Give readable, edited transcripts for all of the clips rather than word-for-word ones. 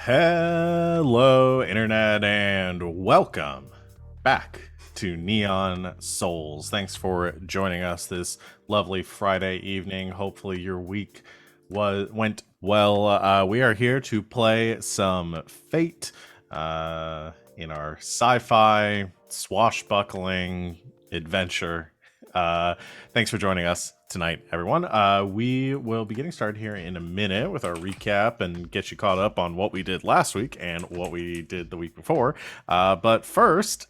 Hello, Internet, and welcome back to Neon Souls. Thanks for joining us this lovely Friday evening. Hopefully, your week went well. We are here to play some Fate in our sci-fi swashbuckling adventure. Thanks for joining us tonight, everyone. We will be getting started here in a minute with our recap and get you caught up on what we did last week and what we did the week before. But first,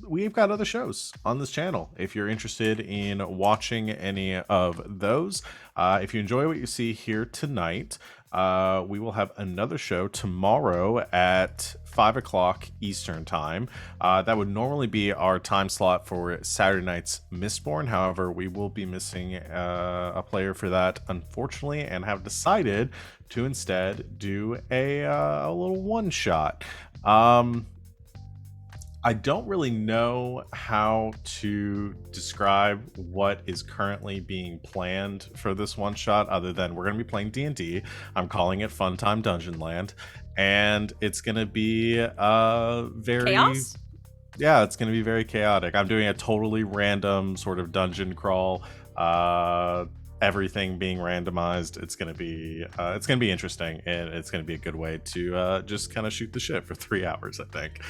we've got other shows on this channel. If you're interested in watching any of those, if you enjoy what you see here tonight, we will have another show tomorrow at 5 o'clock Eastern time. That would normally be our time slot for Saturday night's Mistborn. However, we will be missing a player for that, unfortunately, and have decided to instead do a little one-shot. I don't really know how to describe what is currently being planned for this one shot other than we're going to be playing D&D. I'm calling it Fun Time Dungeon Land, and it's going to be very Chaos? yeah, it's going to be very chaotic. I'm doing a totally random sort of dungeon crawl, everything being randomized. It's going to be interesting, and it's going to be a good way to just kind of shoot the shit for 3 hours, I think.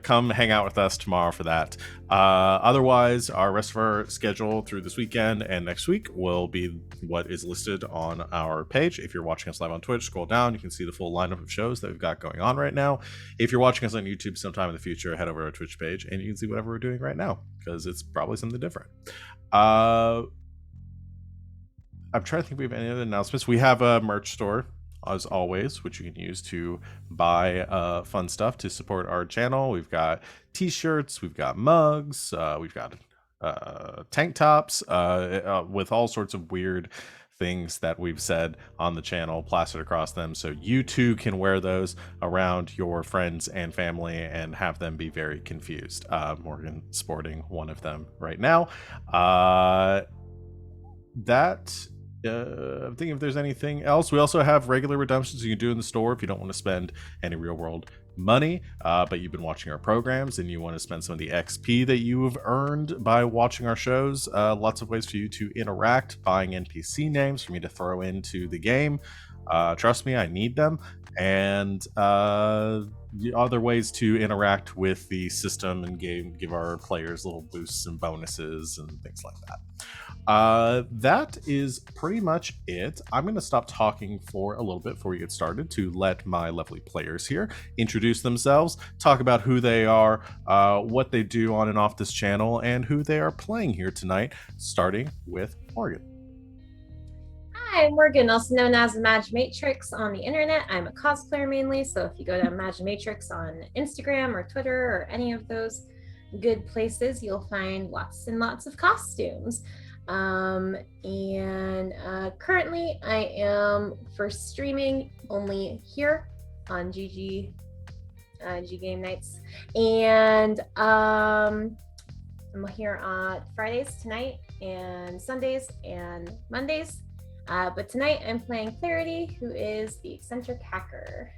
Come hang out with us tomorrow for that. Otherwise, our rest of our schedule through this weekend and next week will be what is listed on our page. If you're watching us live on Twitch, scroll down, you can see the full lineup of shows that we've got going on right now. If you're watching us on YouTube sometime in the future, head over to our Twitch page and you can see whatever we're doing right now, because it's probably something different. I'm trying to think if we have any other announcements. We have a merch store, as always, which you can use to buy fun stuff to support our channel. We've got t-shirts, we've got mugs, we've got tank tops with all sorts of weird things that we've said on the channel plastered across them, so you too can wear those around your friends and family and have them be very confused. Morgan sporting one of them right now. I'm thinking if there's anything else. We also have regular redemptions you can do in the store if you don't want to spend any real world money, but you've been watching our programs and you want to spend some of the XP that you have earned by watching our shows. Lots of ways for you to interact, buying NPC names for me to throw into the game. Trust me, I need them. And other ways to interact with the system and game, give our players little boosts and bonuses and things like that. That is pretty much it. I'm going to stop talking for a little bit before we get started to let my lovely players here introduce themselves, talk about who they are, what they do on and off this channel, and who they are playing here tonight, starting with Morgan. Hi, I'm Morgan, also known as Imaginatrix on the internet. I'm a cosplayer mainly, so if you go to Imaginatrix on Instagram or Twitter or any of those good places, you'll find lots and lots of costumes. Currently I am for streaming only here on GgameKnights, and I'm here on Fridays tonight and Sundays and Mondays, but tonight I'm playing Clarity, who is the eccentric hacker.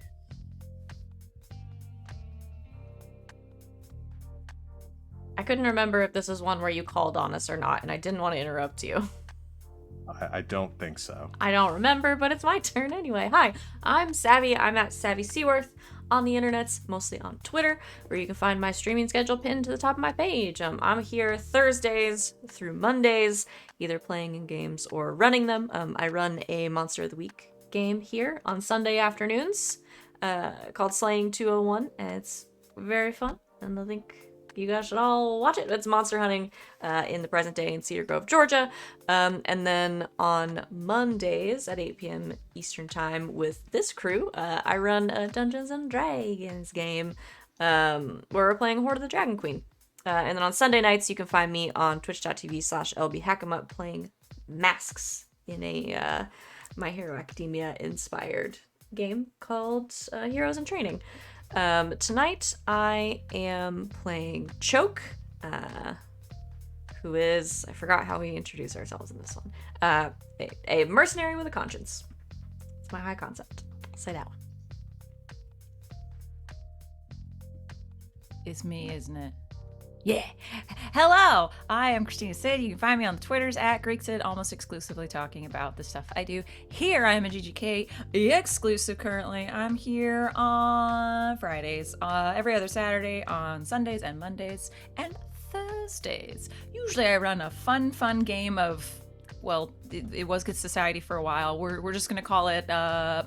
I couldn't remember if this is one where you called on us or not, and I didn't want to interrupt you. I don't think so. I don't remember, but it's my turn anyway. Hi, I'm Savvy. I'm at Savvy Seaworth on the internets, mostly on Twitter, where you can find my streaming schedule pinned to the top of my page. I'm here Thursdays through Mondays, either playing in games or running them. I run a Monster of the Week game here on Sunday afternoons called Slaying 201, and it's very fun, and I think you guys should all watch it. It's monster hunting in the present day in Cedar Grove, Georgia. And then on Mondays at 8 p.m. Eastern Time with this crew, I run a Dungeons & Dragons game where we're playing Horde of the Dragon Queen. And then on Sunday nights, you can find me on twitch.tv/lbhackamup playing Masks in a My Hero Academia inspired game called Heroes in Training. Tonight I am playing Choke, who is, I forgot how we introduce ourselves in this one, a mercenary with a conscience. It's my high concept. say that one. It's me, isn't it? Yeah. Hello, I am Christina Sid. You can find me on the Twitters at GreekSid, almost exclusively talking about the stuff I do. Here I am a GGK exclusive currently. I'm here on Fridays, every other Saturday, on Sundays and Mondays, and Thursdays. Usually I run a fun game of, well, it was Good Society for a while. We're just gonna call it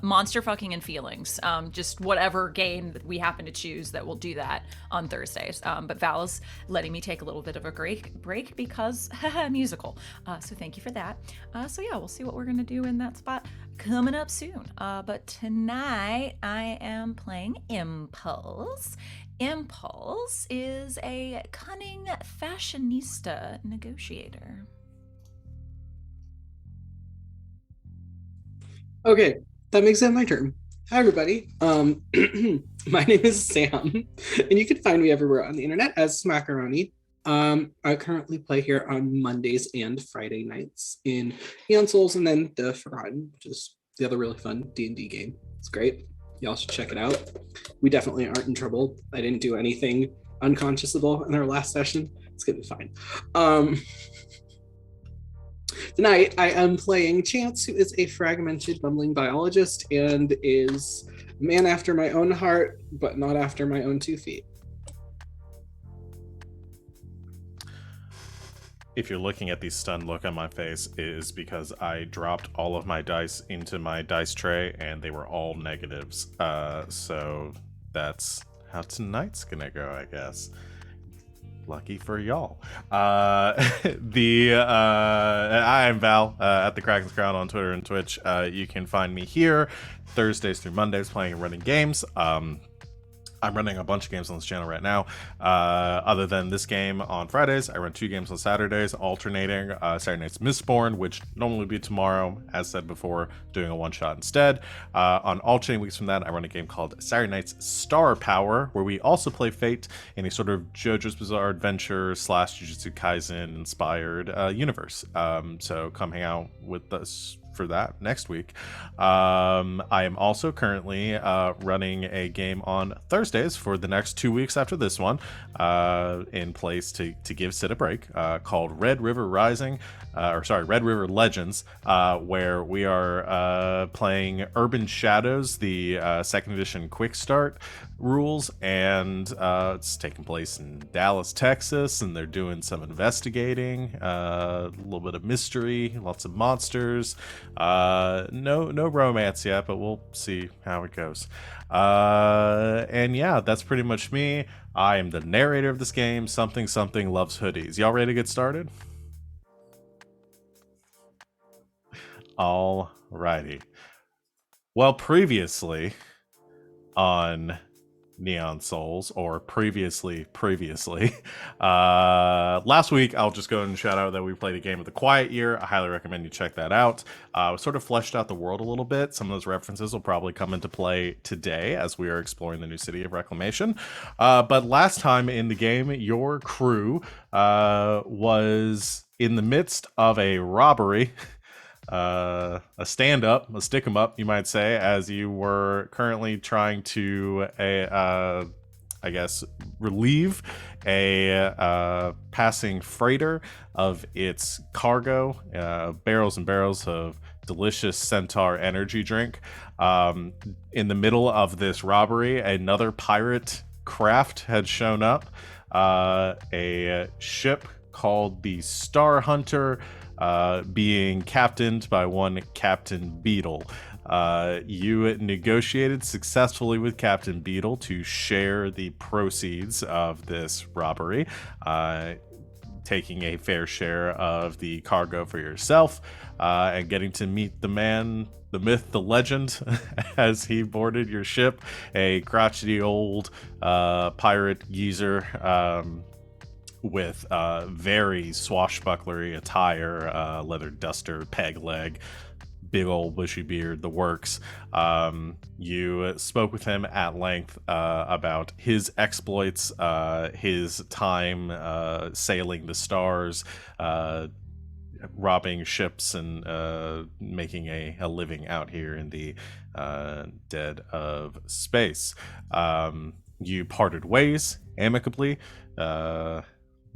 Monster Fucking and Feelings. Just whatever game that we happen to choose that will do that on Thursdays. But Val is letting me take a little bit of a break because musical. So thank you for that. So yeah, we'll see what we're gonna do in that spot coming up soon. But tonight I am playing Impulse. Impulse is a cunning fashionista negotiator. Okay, that makes it my turn. Hi, everybody. My name is Sam, and you can find me everywhere on the internet as Smackaroni. I currently play here on Mondays and Friday nights in Neon Souls and then The Forgotten, which is the other really fun D&D game. It's great. Y'all should check it out. We definitely aren't in trouble. I didn't do anything unconscionable in our last session. It's gonna be fine. Tonight, I am playing Chance, who is a fragmented, bumbling biologist and is a man after my own heart, but not after my own 2 feet. If you're looking at the stunned look on my face, it is because I dropped all of my dice into my dice tray and they were all negatives. So that's how tonight's gonna go, I guess. Lucky for y'all. I am Val at the Kraken's Crown on Twitter and Twitch. You can find me here Thursdays through Mondays playing and running games. I'm running a bunch of games on this channel right now. Other than this game on Fridays, I run 2 games on Saturdays, alternating. Saturday Night's Mistborn, which normally would be tomorrow, as said before, doing a one-shot instead. On alternating weeks from that, I run a game called Saturday Night's Star Power, where we also play Fate in a sort of JoJo's Bizarre Adventure / Jujutsu Kaisen inspired universe. So come hang out with us for that next week. I am also currently running a game on Thursdays for the next 2 weeks after this one, in place to give Sid a break, called Red River Legends, where we are playing Urban Shadows, the 2nd edition quick start rules, and it's taking place in Dallas, Texas, and they're doing some investigating, a little bit of mystery, lots of monsters, no romance yet, but we'll see how it goes. And yeah, that's pretty much me. I am the narrator of this game. Something loves hoodies. Y'all ready to get started? Alrighty. Well, previously on Neon Souls, or previously last week, I'll just go ahead and shout out that we played a game of the Quiet Year. I highly recommend you check that out. We sort of fleshed out the world a little bit. Some of those references will probably come into play today as we are exploring the new city of Reclamation. But last time in the game, your crew was in the midst of a robbery, a stand-up, a stick-em-up, you might say, as you were currently trying to, I guess, relieve a passing freighter of its cargo, barrels and barrels of delicious Centaur energy drink. In the middle of this robbery, another pirate craft had shown up, a ship called the Star Hunter, being captained by one Captain Beetle. You negotiated successfully with Captain Beetle to share the proceeds of this robbery, taking a fair share of the cargo for yourself, and getting to meet the man, the myth, the legend, as he boarded your ship, a crotchety old pirate geezer, with very swashbucklery attire, leather duster, peg leg, big old bushy beard, the works. You spoke with him at length about his exploits, his time sailing the stars, robbing ships and making a living out here in the dead of space. You parted ways amicably,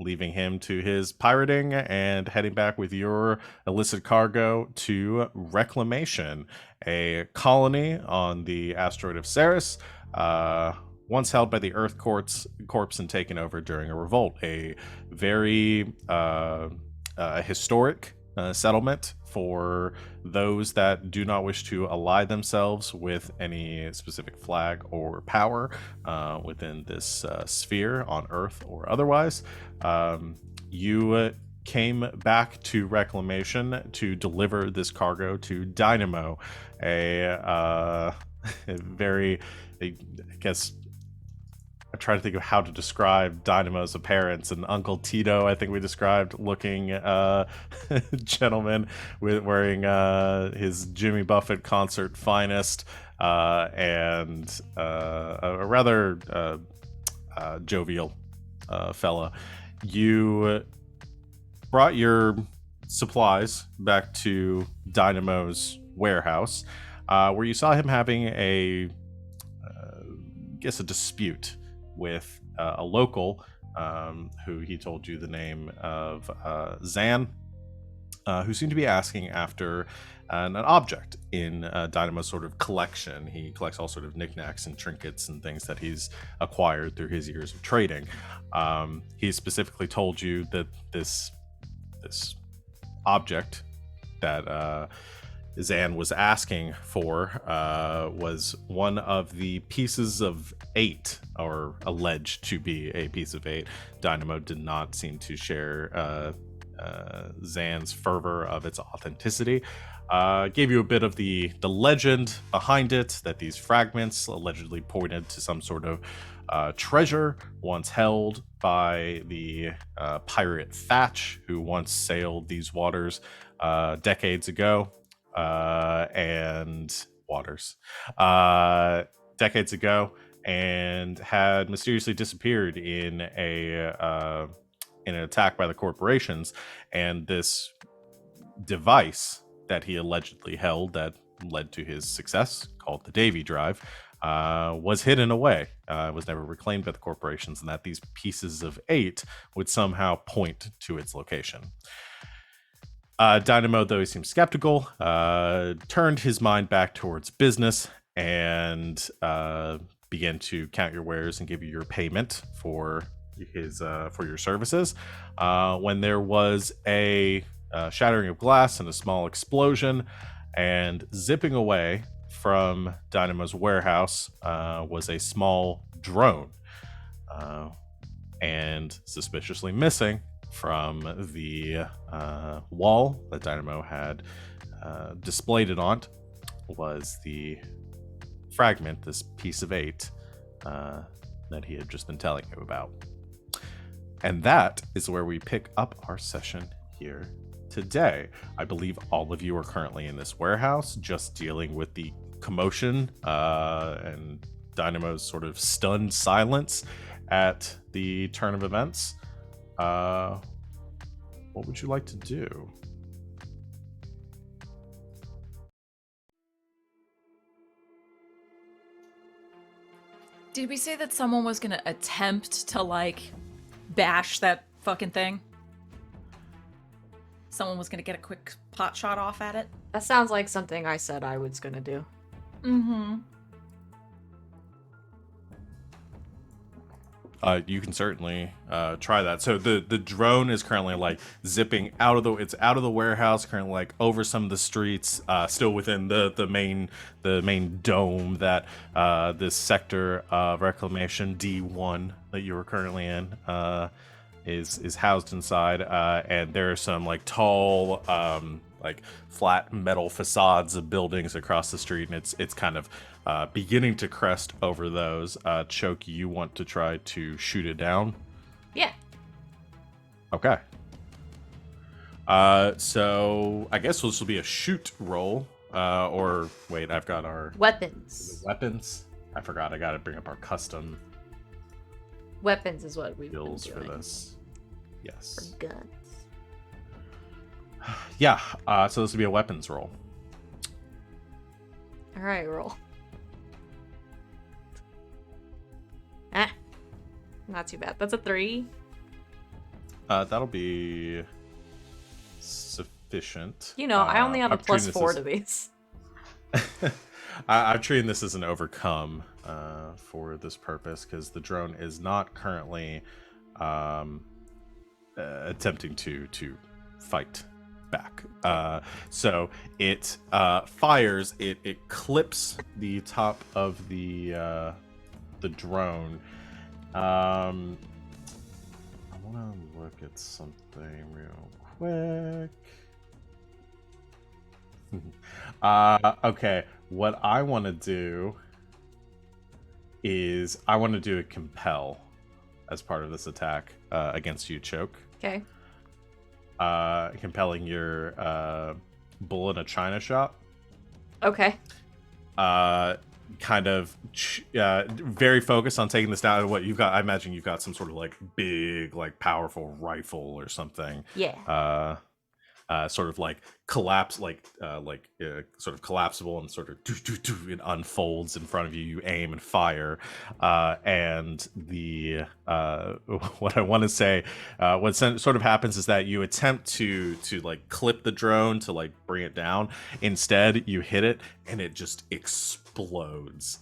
leaving him to his pirating and heading back with your illicit cargo to Reclamation, a colony on the asteroid of Ceres, once held by the Earth Corps and taken over during a revolt. A very historic settlement for those that do not wish to ally themselves with any specific flag or power within this sphere on Earth or otherwise. You came back to Reclamation to deliver this cargo to Dynamo, a very, I guess, I try to think of how to describe Dynamo's appearance. And Uncle Tito, I think we described, looking gentleman wearing his Jimmy Buffett concert finest, and a rather jovial fella. You brought your supplies back to Dynamo's warehouse, where you saw him having a dispute with a local, who he told you the name of Zan, who seemed to be asking after an object in Dynamo's sort of collection. He collects all sort of knickknacks and trinkets and things that he's acquired through his years of trading. He specifically told you that this object that Zan was asking for was one of the pieces of 8, or alleged to be a piece of 8. Dynamo did not seem to share Zan's fervor of its authenticity. Gave you a bit of the legend behind it, that these fragments allegedly pointed to some sort of treasure once held by the pirate Thatch, who once sailed these waters decades ago. Decades ago, and had mysteriously disappeared in an attack by the corporations. And this device that he allegedly held that led to his success, called the Davy Drive, was hidden away. Was never reclaimed by the corporations, and that these pieces of 8 would somehow point to its location. Dynamo, though he seemed skeptical, turned his mind back towards business and began to count your wares and give you your payment for your services. When there was a shattering of glass and a small explosion, and zipping away from Dynamo's warehouse was a small drone, and suspiciously missing from the wall that Dynamo had displayed it on was the fragment, this piece of 8 that he had just been telling you about. And that is where we pick up our session here today. I believe all of you are currently in this warehouse, just dealing with the commotion and Dynamo's sort of stunned silence at the turn of events. What would you like to do? Did we say that someone was gonna attempt to, like, bash that fucking thing? Someone was gonna get a quick pot shot off at it? That sounds like something I said I was gonna do. Mm-hmm. You can certainly try that. So the drone is currently like zipping out of the warehouse, currently like over some of the streets, still within the main dome that this sector of Reclamation D1 that you were currently in is housed inside. And there are some like tall like flat metal facades of buildings across the street, and it's kind of beginning to crest over those. Choke, you want to try to shoot it down? Yeah. Okay. So I guess this will be a shoot roll. Or wait, I've got our Weapons. weapons. I forgot. I got to bring up our custom Weapons is what we've been skills for doing. this. Yes. For guns. Yeah. So this would be a weapons roll. All right, roll. Ah, not too bad. That's a 3. That'll be sufficient. You know, I only have a I'm treating +4 this to these. I'm treating this as an overcome for this purpose because the drone is not currently attempting to fight back. So it fires. It clips the top of the drone. I want to look at something real quick. Okay, what I want to do is I want to do a compel as part of this attack against you, Choke. Okay. Compelling your bull in a china shop. Okay. Kind of very focused on taking this down. What you've got, I imagine you've got some sort of like big, like powerful rifle or something. Yeah. Sort of like collapse, sort of collapsible and sort of it unfolds in front of you. You aim and fire, and the what I want to say, what sort of happens is that you attempt to like clip the drone to like bring it down. Instead, you hit it and it just explodes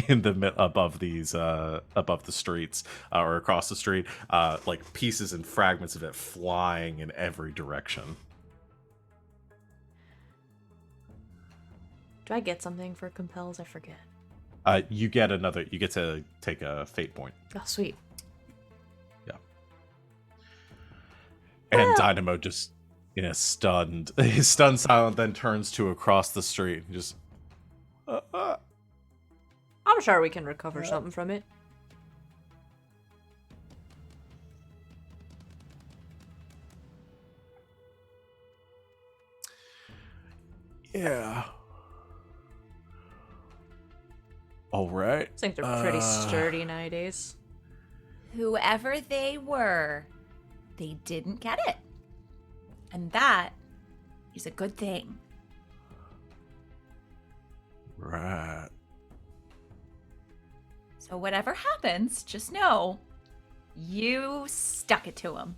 in the above the streets or across the street, like pieces and fragments of it flying in every direction. Do I get something for compels? I forget. You get to take a fate point. Oh, sweet. Yeah. And Dynamo just in a stunned silent, then turns to across the street and just I'm sure we can recover something from it. yeah. All right. I think they're pretty sturdy nowadays. Whoever they were, they didn't get it. And that is a good thing. Right. So whatever happens, just know you stuck it to him.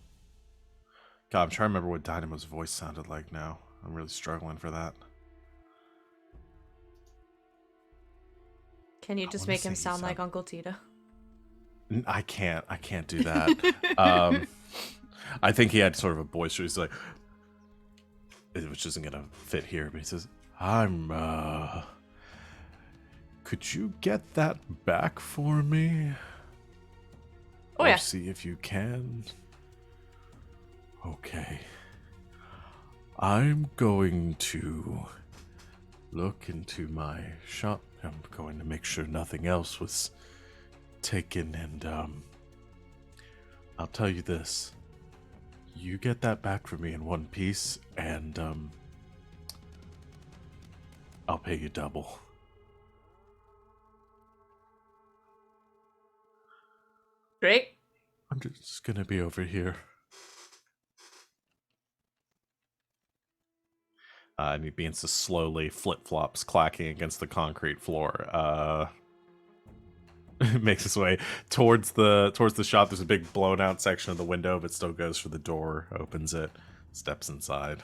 God, I'm trying to remember what Dynamo's voice sounded like now. I'm really struggling for that. Can you just make him sound like Uncle Tito? I can't do that. I think he had sort of a boisterous, like, which isn't gonna fit here, but he says, could you get that back for me? Oh, or yeah. see if you can. Okay. I'm going to look into my shop. I'm going to make sure nothing else was taken, and I'll tell you this. You get that back for me in one piece, and I'll pay you double. Great. I'm just gonna be over here. And he begins to slowly flip-flops clacking against the concrete floor. Makes his way towards the shop. There's a big blown out section of the window, but still goes for the door, opens it, steps inside,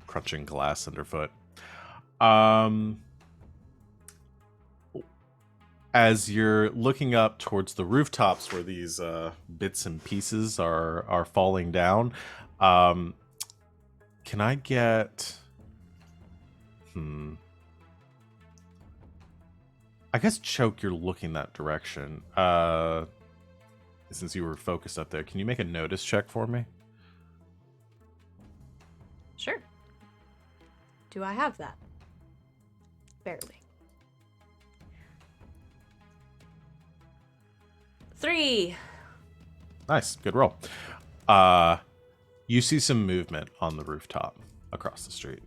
crunching glass underfoot. As you're looking up towards the rooftops where these bits and pieces are falling down, can I get... I guess, Choke, you're looking that direction. Since you were focused up there, can you make a notice check for me? Sure. Do I have that? Barely. 3. Nice. Good roll. You see some movement on the rooftop across the street.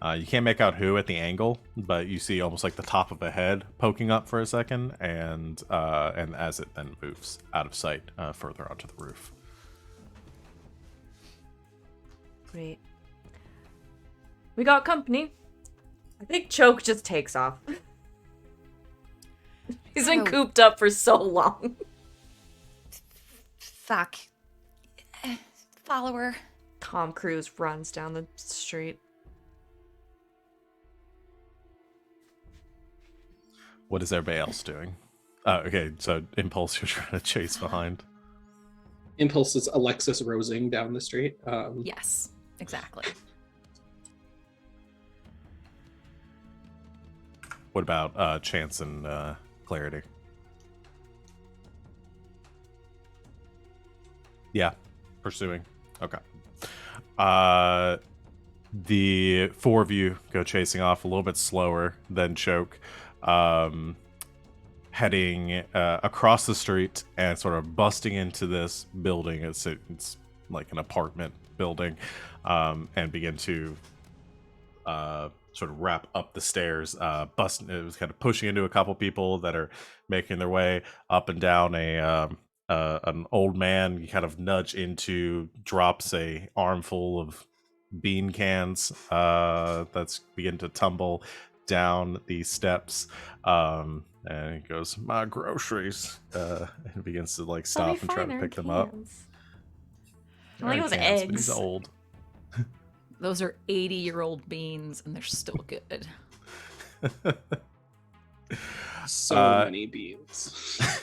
You can't make out who at the angle, but you see almost like the top of a head poking up for a second, and as it then moves out of sight further onto the roof. Great. We got company. I think Choke just takes off. He's been Oh. cooped up for so long. Fuck. Follower. Tom Cruise runs down the street. What is everybody else doing? Oh, okay, so Impulse, you're trying to chase behind. Impulse is Alexis Rosing down the street. Yes, exactly. What about Chance and Clarity? Yeah, pursuing. Okay. The four of you go chasing off a little bit slower than Choke, heading across the street and sort of busting into this building. It's like an apartment building, and begin to sort of wrap up the stairs. It was kind of pushing into a couple people that are making their way up and down an old man. You kind of nudge into, drops a armful of bean cans that's begin to tumble down the steps, and he goes, "My groceries," and begins to like stop and try to pick them up. I think it was But eggs. he's old. Those are 80-year-old beans, and they're still good. So many beans.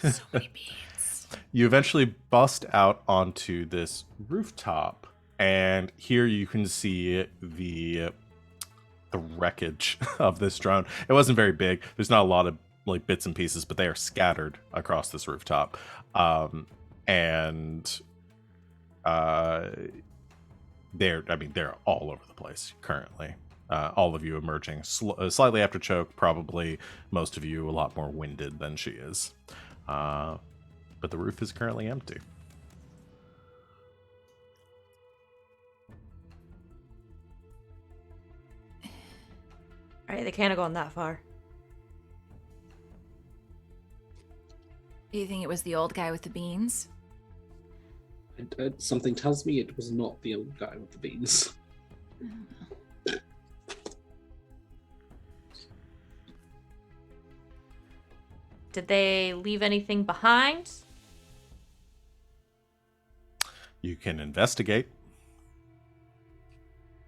So many beans. You eventually bust out onto this rooftop, and here you can see the wreckage of this drone. It wasn't very big. There's not a lot of like bits and pieces, but they are scattered across this rooftop, and they're all over the place currently. All of you emerging slightly after Choke, probably most of you a lot more winded than she is. But the roof is currently empty. Alright, they can't have gone that far. Do you think it was the old guy with the beans? Something tells me it was not the old guy with the beans. Did they leave anything behind? You can investigate.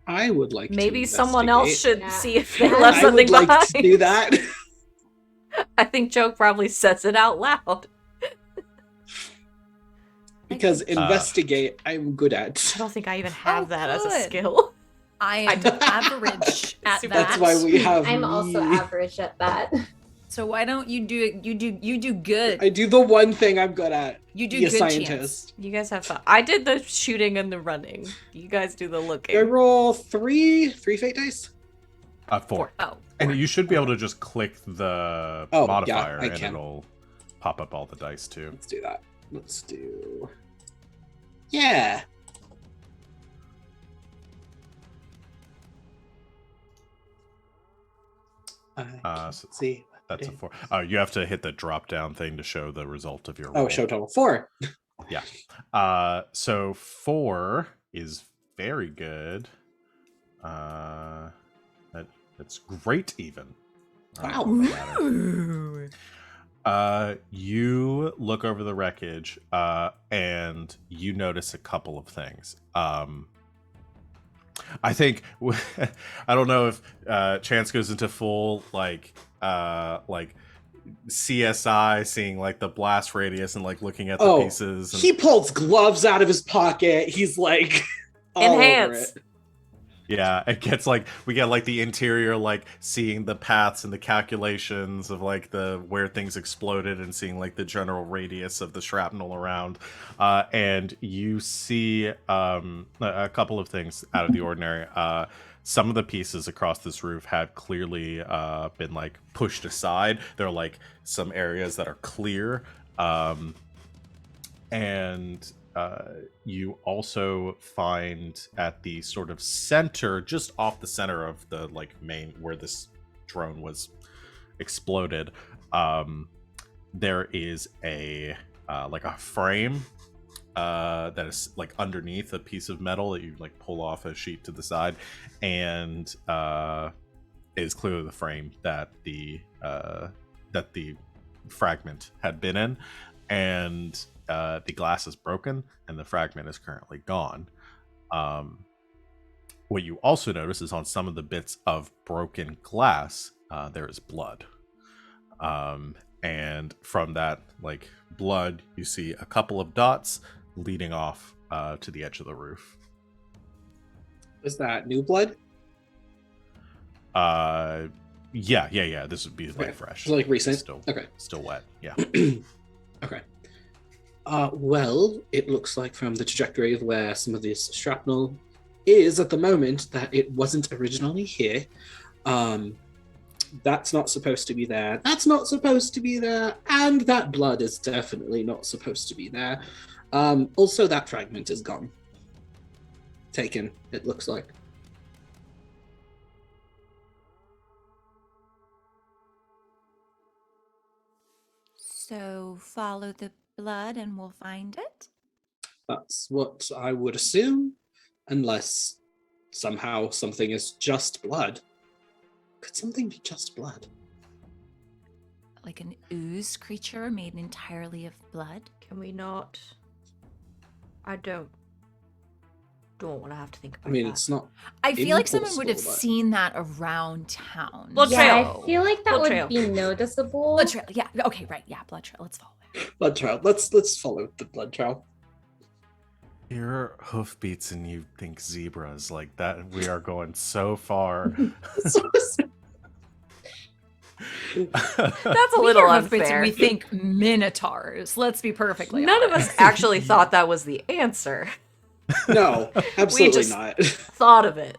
I would like Maybe to someone else investigate. should Yeah. see if they left something I would behind. like to do that. I think Choke probably says it out loud. Because investigate, I'm good at. I don't think I even have Oh, that as a good. skill. I am average at Super- that. That's why we have I'm me. also average at that. So why don't you do it? You do good. I do the one thing I'm good at. You do Be a good, scientist. You guys have fun. I did the shooting and the running. You guys do the looking. I roll three fate dice. 4. Oh, And you should be able to just click the Oh, yeah, modifier I and can. it'll pop up all the dice too. Let's do that. Let's do. Yeah. So Let's see. that's a 4. You have to hit the drop down thing to show the result of your roll. Oh, show total 4. So 4 is very good. That's great even. Wow. On the ladder. You look over the wreckage, and you notice a couple of things. I think I don't know if Chance goes into full like CSI, seeing like the blast radius and like looking at the Oh, pieces. And, he pulls gloves out of his pocket. He's like all over Enhance. it. yeah, it gets like we get like the interior, like seeing the paths and the calculations of like the where things exploded and seeing like the general radius of the shrapnel around, and you see a couple of things out of the ordinary. Some of the pieces across this roof had clearly been like pushed aside. There are like some areas that are clear, and you also find at the sort of center, just off the center of the like main where this drone was exploded, there is a like a frame that is like underneath a piece of metal that you like pull off a sheet to the side, and is clearly the frame that the fragment had been in, and the glass is broken and the fragment is currently gone. What you also notice is on some of the bits of broken glass, there is blood. And from that, like, blood, you see a couple of dots leading off to the edge of the roof. Is that new blood? Yeah. This would be like Okay. fresh. So, like, recent? Still, Okay. Still wet. Yeah. Okay. Well, it looks like from the trajectory of where some of this shrapnel is at the moment that it wasn't originally here. That's not supposed to be there. That's not supposed to be there. And that blood is definitely not supposed to be there. Also, that fragment is gone. Taken, it looks like. So follow the blood and we'll find it? That's what I would assume, unless somehow something is just blood. Could something be just blood? Like an ooze creature made entirely of blood? Can we not? I don't want to have to think about I mean, that. it's not. I feel like someone would have Impossible, but- seen that around town. Blood Yeah, trail. I feel like that Blood would trail. be noticeable. Blood trail. Yeah. Okay. Right. Yeah. Blood trail. Let's follow that. Blood trail. Let's follow the blood trail. Your hoofbeats and you think zebras like that. We are going so far. That's a We little hear hoofbeats unfair. and we think minotaurs. Let's be perfectly None of honest. us actually thought that was the answer. No, absolutely just- not. Thought of it.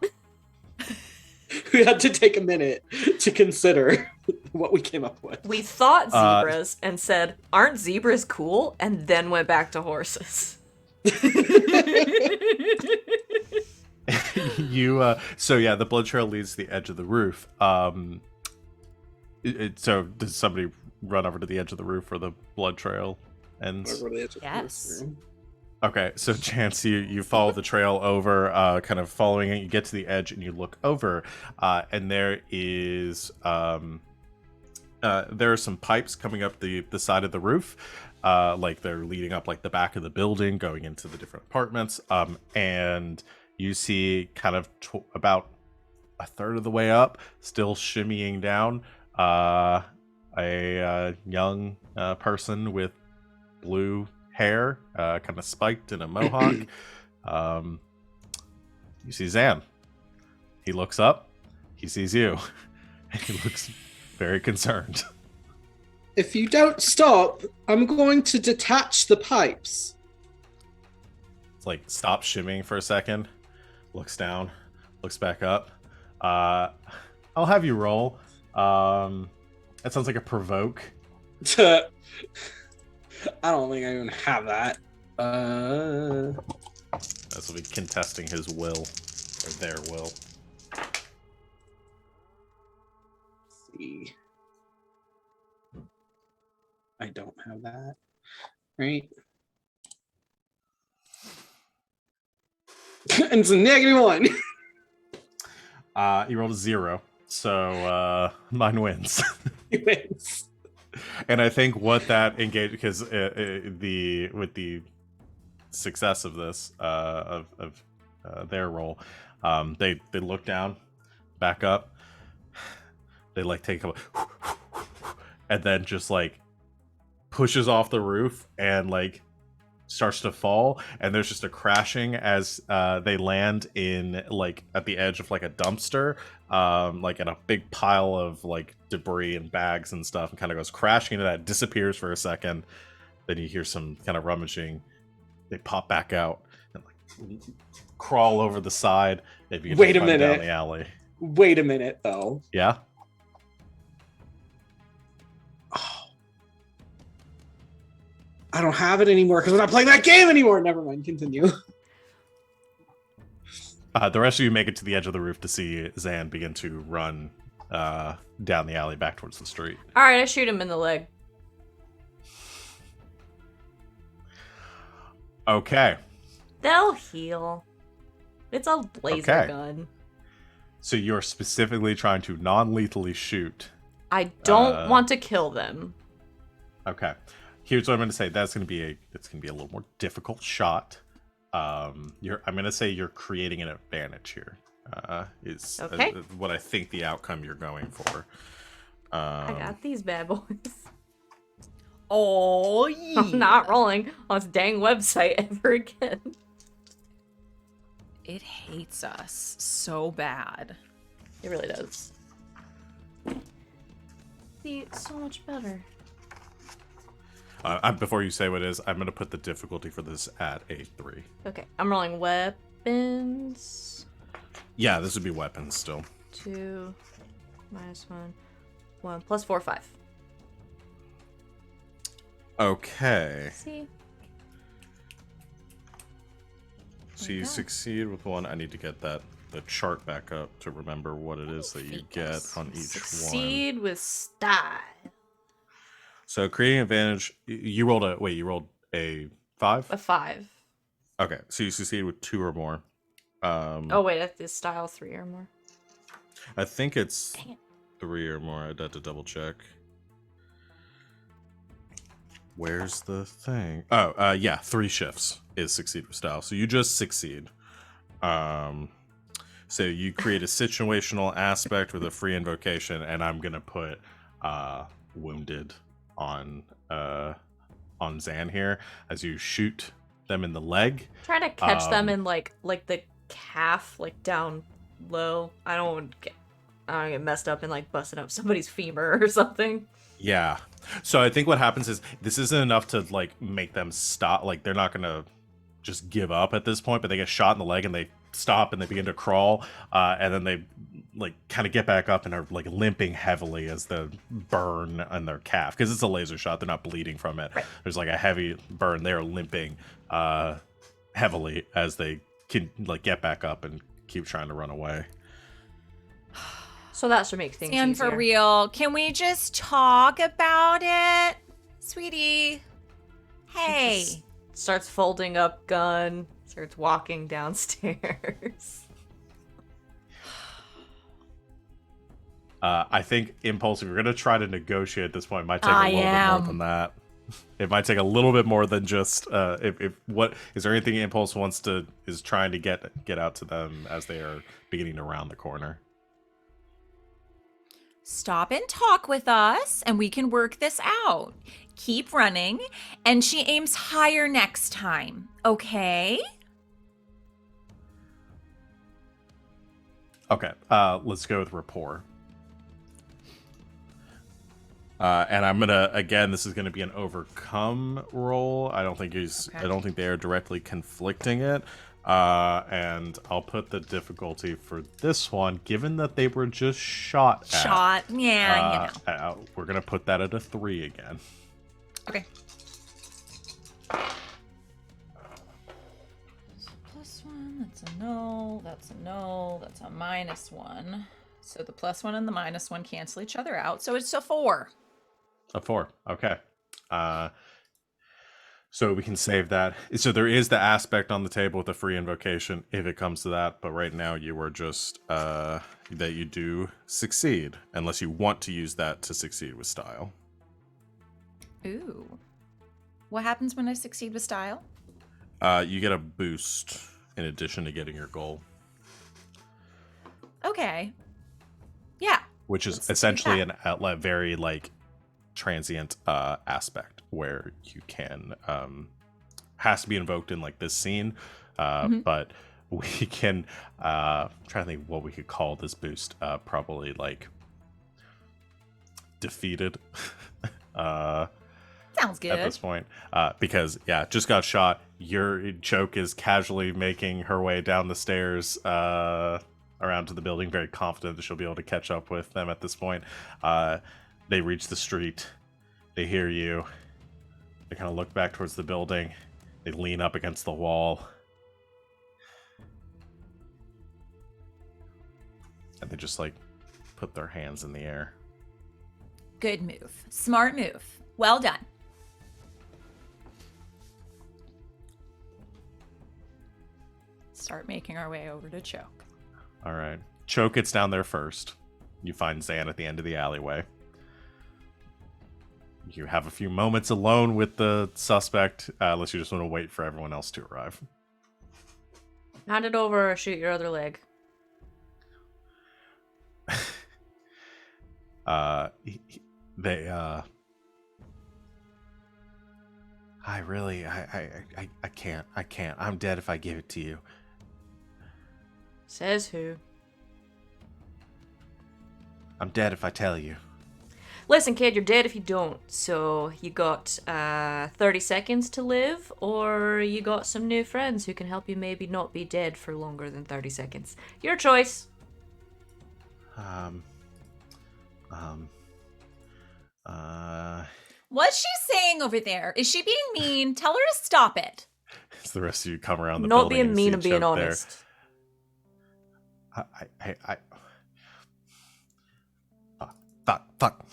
We had to take a minute to consider what we came up with. We thought zebras and said, "Aren't zebras cool?" and then went back to horses. So yeah, the blood trail leads to the edge of the roof. So does somebody run over to the edge of the roof where the blood trail ends? Yes. Okay, so Chance, you follow the trail over, kind of following it. You get to the edge and you look over, and there are some pipes coming up the side of the roof, like they're leading up like the back of the building, going into the different apartments. And you see kind of about a third of the way up, still shimmying down, a young person with blue hair, kind of spiked in a mohawk. You see Zan. He looks up. He sees you. And he looks very concerned. If you don't stop, I'm going to detach the pipes. It's like stops shimmying for a second, looks down, looks back up. I'll have you roll. That sounds like a provoke. I don't think I even have that. This will be contesting his will, or their will. Let's see. I don't have that. Right? And it's a -1. You rolled a 0, so mine wins. He wins. And I think what that engaged, because with the success of this of their roll, they look down, back up, they like take a, and then just like pushes off the roof and like starts to fall, and there's just a crashing as they land in like at the edge of like a dumpster, like in a big pile of like debris and bags and stuff, and kind of goes crashing into that, disappears for a second. Then you hear some kind of rummaging. They pop back out and like crawl over the side. If you Wait a run down minute. the alley. Wait a minute, though. Yeah. Oh. I don't have it anymore because we're not playing that game anymore. Never mind. Continue. The rest of you make it to the edge of the roof to see Zan begin to run down the alley back towards the street. All right, I shoot him in the leg. Okay. They'll heal. It's a laser Okay. gun. So you're specifically trying to non-lethally shoot. I don't want to kill them. Okay. Here's what I'm going to say. It's going to be a little more difficult shot. I'm going to say you're creating an advantage here. Is Okay. What I think the outcome you're going for. I got these bad boys. Oh, yeah. I'm not rolling on this dang website ever again. It hates us so bad. It really does. See, so much better. Before you say what it is, I'm going to put the difficulty for this at a 3. Okay, I'm rolling weapons. Yeah, this would be weapons still. 2 minus 1. 1 plus 4, 5. Okay. See? So you succeed with 1. I need to get the chart back up to remember what it is that you get on each one. Succeed with style. So creating advantage, you rolled a 5? A 5. Okay, so you succeed with 2 or more. Oh wait, that's the style 3 or more. I think it's Dang it. 3 or more. I'd have to double check. Where's the thing? Oh, yeah, 3 shifts is succeed with style. So you just succeed. So you create a situational aspect with a free invocation, and I'm gonna put wounded on Zan here as you shoot them in the leg. Try to catch them in like the calf, like down low. I don't want to get messed up and like busting up somebody's femur or something. Yeah. So I think what happens is this isn't enough to like make them stop. Like they're not gonna just give up at this point, but they get shot in the leg and they stop and they begin to crawl, and then they like kind of get back up and are like limping heavily as the burn on their calf, because it's a laser shot. They're not bleeding from it. Right. There's like a heavy burn. They are limping heavily as they can like get back up and keep trying to run away. So that should make things Sam, easier. for real, can we just talk about it? Sweetie. Hey. Just starts folding up gun, starts walking downstairs. I think Impulse, if you're going to try to negotiate at this point, it might take a little bit more than that. It might take a little bit more than just what is there anything Impulse is trying to get out to them as they are beginning to round the corner? Stop and talk with us, and we can work this out. Keep running, and she aims higher next time, okay? Okay, let's go with rapport. And I'm gonna this is gonna be an overcome roll. I don't think they are directly conflicting it. And I'll put the difficulty for this one, given that they were just shot at. Yeah, you know. We're gonna put that at a 3 again. Okay. So +1, that's a no, that's a no, that's a -1. So the +1 and the -1 cancel each other out, so it's a 4. A 4. Okay. So we can save that. So there is the aspect on the table with the free invocation if it comes to that. But right now you were just that you do succeed unless you want to use that to succeed with style. Ooh. What happens when I succeed with style? You get a boost in addition to getting your goal. Okay. Yeah. Which is Let's do essentially that. a very like transient aspect where you can has to be invoked in like this scene, but we can try to think what we could call this boost. Probably like defeated. Sounds good. At this point, because just got shot. Your choke is casually making her way down the stairs around to the building, very confident that she'll be able to catch up with them at this point. They reach the street. They hear you. They kind of look back towards the building. They lean up against the wall. And they just like put their hands in the air. Good move. Smart move. Well done. start making our way over to Choke. All right. Choke gets down there first. You find Zan at the end of the alleyway. You have a few moments alone with the suspect, unless you just want to wait for everyone else to arrive. Hand it over or shoot your other leg. They I can't. I'm dead if I give it to you. Says who? I'm dead if I tell you. Listen, kid, you're dead if you don't. So you got 30 seconds to live, or you got some new friends who can help you maybe not be dead for longer than 30 seconds. Your choice. What's she saying over there? Is she being mean? Tell her to stop it. As the rest of you come around the Not building being and mean see and being Choke there. honest. Fuck.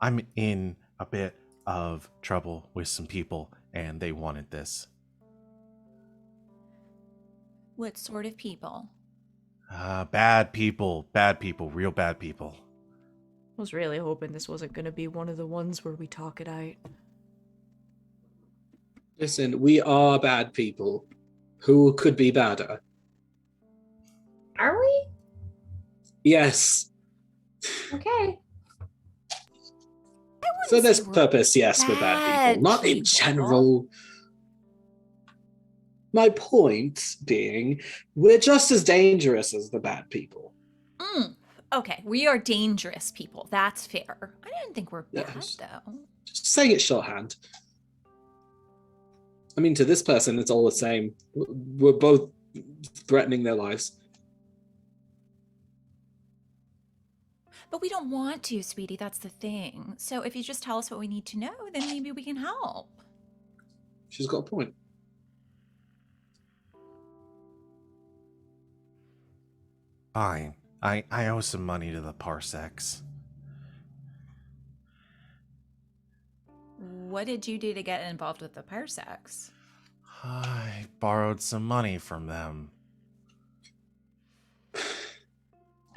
I'm in a bit of trouble with some people, and they wanted this. What sort of people? Bad people, real bad people. I was really hoping this wasn't going to be one of the ones where we talk it out. Listen, we are bad people. Who could be badder? Are we? Yes. Okay. For this purpose, yes, we're bad people. Not in general. My point being, we're just as dangerous as the bad people. Okay, we are dangerous people. That's fair. I didn't think we're bad, Yes. though. Just saying it shorthand. I mean, to this person, it's all the same. We're both threatening their lives. But we don't want to, sweetie. That's the thing. So if you just tell us what we need to know, then maybe we can help. She's got a point. Fine. I owe some money to the Parsecs. What did you do to get involved with the Parsecs? I borrowed some money from them.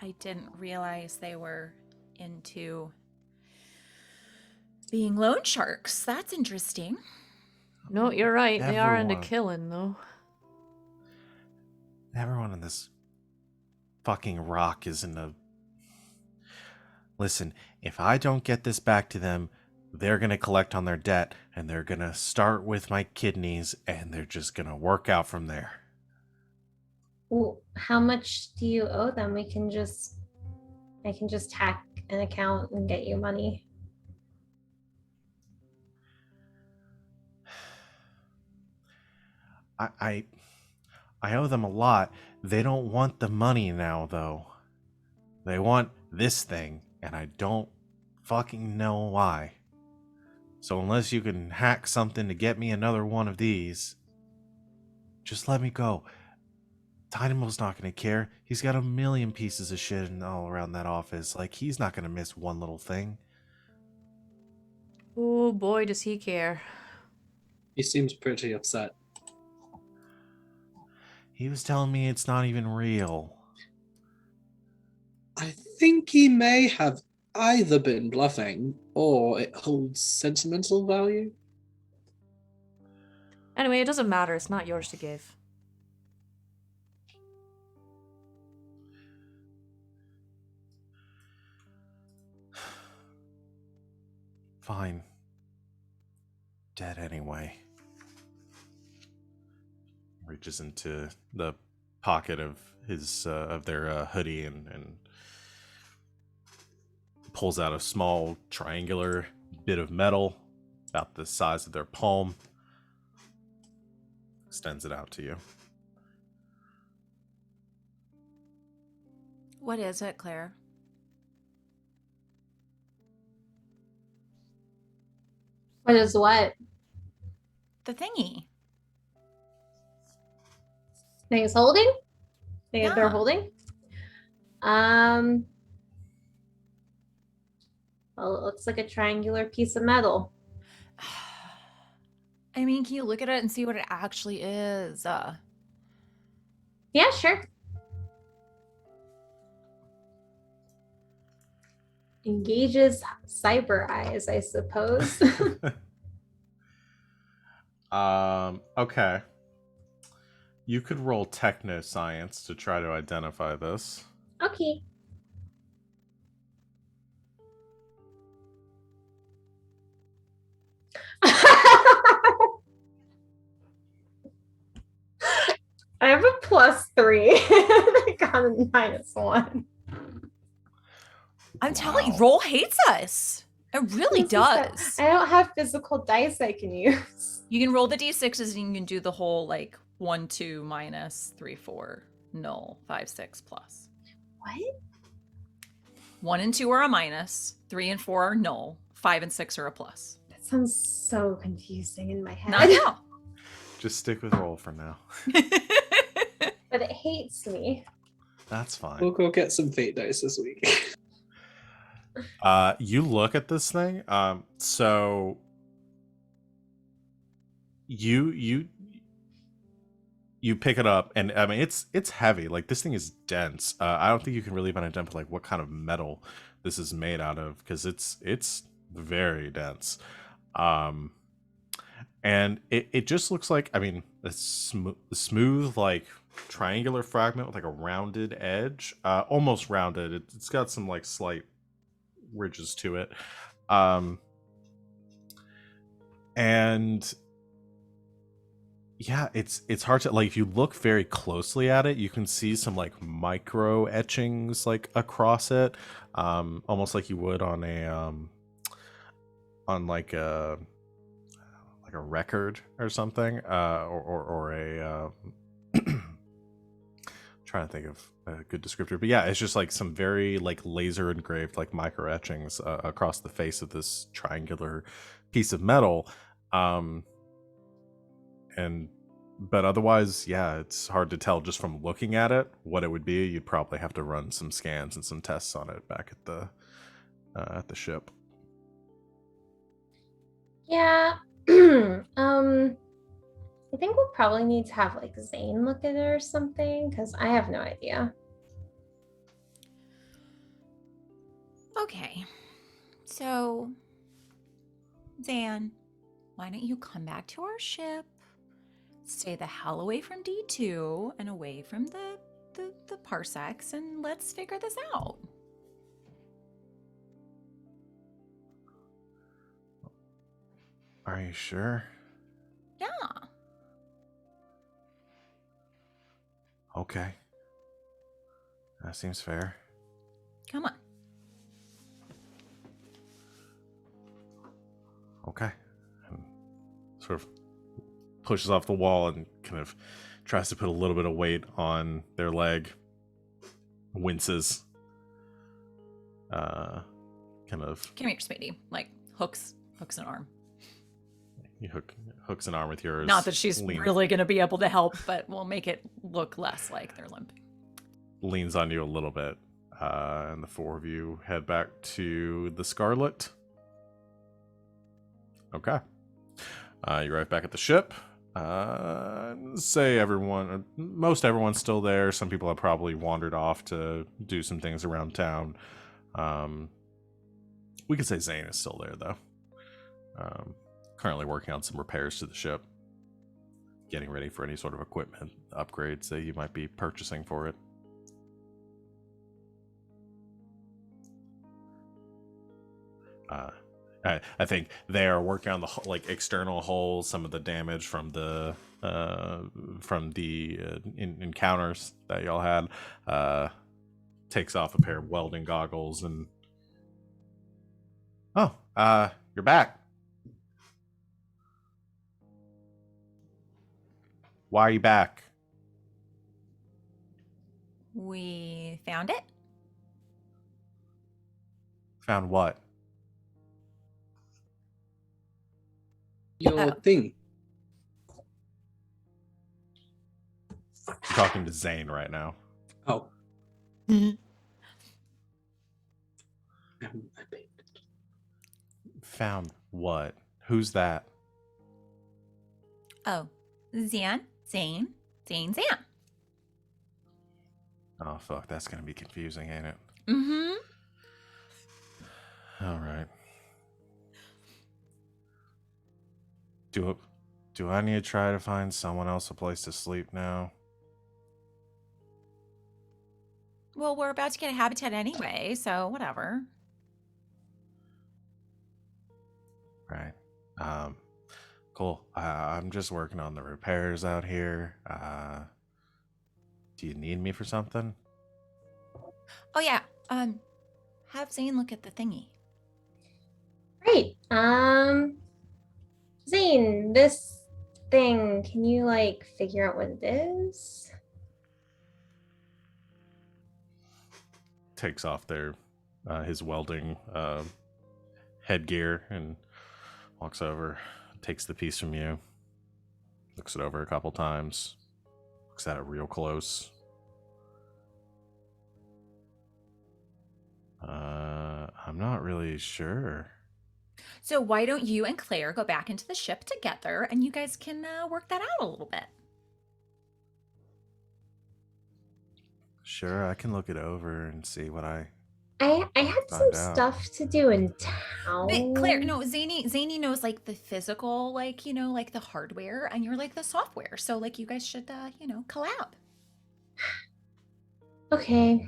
I didn't realize they were into being loan sharks. That's interesting. No, you're right. They are into Everyone. killing, though. Everyone in this fucking rock is in a... Listen, if I don't get this back to them, they're going to collect on their debt, and they're going to start with my kidneys, and they're just going to work out from there. Well, how much do you owe them? I can just hack an account and get you money. I owe them a lot. They don't want the money now, though. They want this thing, and I don't fucking know why. So unless you can hack something to get me another one of these, just let me go. Dynamo's not gonna care. He's got a million pieces of shit all around that office. Like, he's not gonna miss one little thing. Oh boy, does he care. He seems pretty upset. He was telling me it's not even real. I think he may have either been bluffing or it holds sentimental value. Anyway, it doesn't matter. It's not yours to give. Fine. Dead anyway. Reaches into the pocket of his of their hoodie and pulls out a small triangular bit of metal about the size of their palm. Extends it out to you. What is it, Claire? What is what? The thingy. Thing is holding? They're Yeah. holding? Well, it looks like a triangular piece of metal. I mean, can you look at it and see what it actually is? Yeah, sure. Engages cyber eyes, I suppose. Okay. You could roll techno science to try to identify this. Okay. I have a +3. I got a -1. I'm telling you, Wow. Roll hates us. It really This is that- does. I don't have physical dice I can use. You can roll the d6s and you can do the whole like 1, 2, minus 3, 4, null, 5, 6 plus. What? 1 and 2 are a minus, 3 and 4 are null, 5 and 6 are a plus. That sounds so confusing in my head. Not now. Just stick with roll for now. But it hates me. That's fine. We'll go get some fate dice this week. You look at this thing. So you pick it up, and I mean it's heavy. Like, this thing is dense. I don't think you can really even identify like what kind of metal this is made out of, because it's very dense. And it just looks like, I mean, a smooth like triangular fragment with like a rounded edge, almost rounded. It's got some like slight ridges to it, and yeah, it's hard to, like, if you look very closely at it, you can see some like micro etchings like across it, almost like you would on a on like a record or something, or a trying to think of a good descriptor, but yeah, it's just like some very like laser engraved like micro etchings across the face of this triangular piece of metal, and but otherwise, yeah, it's hard to tell just from looking at it what it would be. You'd probably have to run some scans and some tests on it back at the ship. Yeah. I think we'll probably need to have like Zane look at it or something, because I have no idea. Okay. So, Zan, why don't you come back to our ship, stay the hell away from D2 and away from the parsecs, and let's figure this out. Are you sure? Yeah. Okay. That seems fair. Come on. Okay. And sort of pushes off the wall and kind of tries to put a little bit of weight on their leg. Winces. Kind of. Come here, Smitty. Like, hooks an arm. You hooks an arm with yours. Not that she's lean- really going to be able to help, but we'll make it look less like they're limping. leans on you a little bit, and the four of you head back to the Scarlet. Okay. You're right back at the ship. Say most everyone's still there. Some people have probably wandered off to do some things around town. We could say Zane is still there, though. Currently working on some repairs to the ship. Getting ready for any sort of equipment upgrades that you might be purchasing for it. I think they are working on the like external holes, some of the damage from the encounters that y'all had. Takes off a pair of welding goggles and you're back. Why are you back? We found it. Found what? Your thing. I'm talking to Zane right now. Oh. Found what? Who's that? Oh, Zan, Zane, Zane, Zan. Oh, fuck. That's going to be confusing, ain't it? Mm-hmm. All right. Do I need to try to find someone else a place to sleep now? Well, we're about to get a habitat anyway, so whatever. Right. Cool. I'm just working on the repairs out here. Do you need me for something? Oh yeah. Have Zane look at the thingy. Right. Zane, this thing, can you like figure out what it is? Takes off his welding headgear and walks over, takes the piece from you, looks it over a couple times, looks at it real close. I'm not really sure. So why don't you and Claire go back into the ship together, and you guys can work that out a little bit. Sure, I can look it over and see what I I had some find out. stuff to do in town. But Claire, no, Zany knows like the physical, like, you know, like the hardware, and you're like the software. So like you guys should collab. Okay.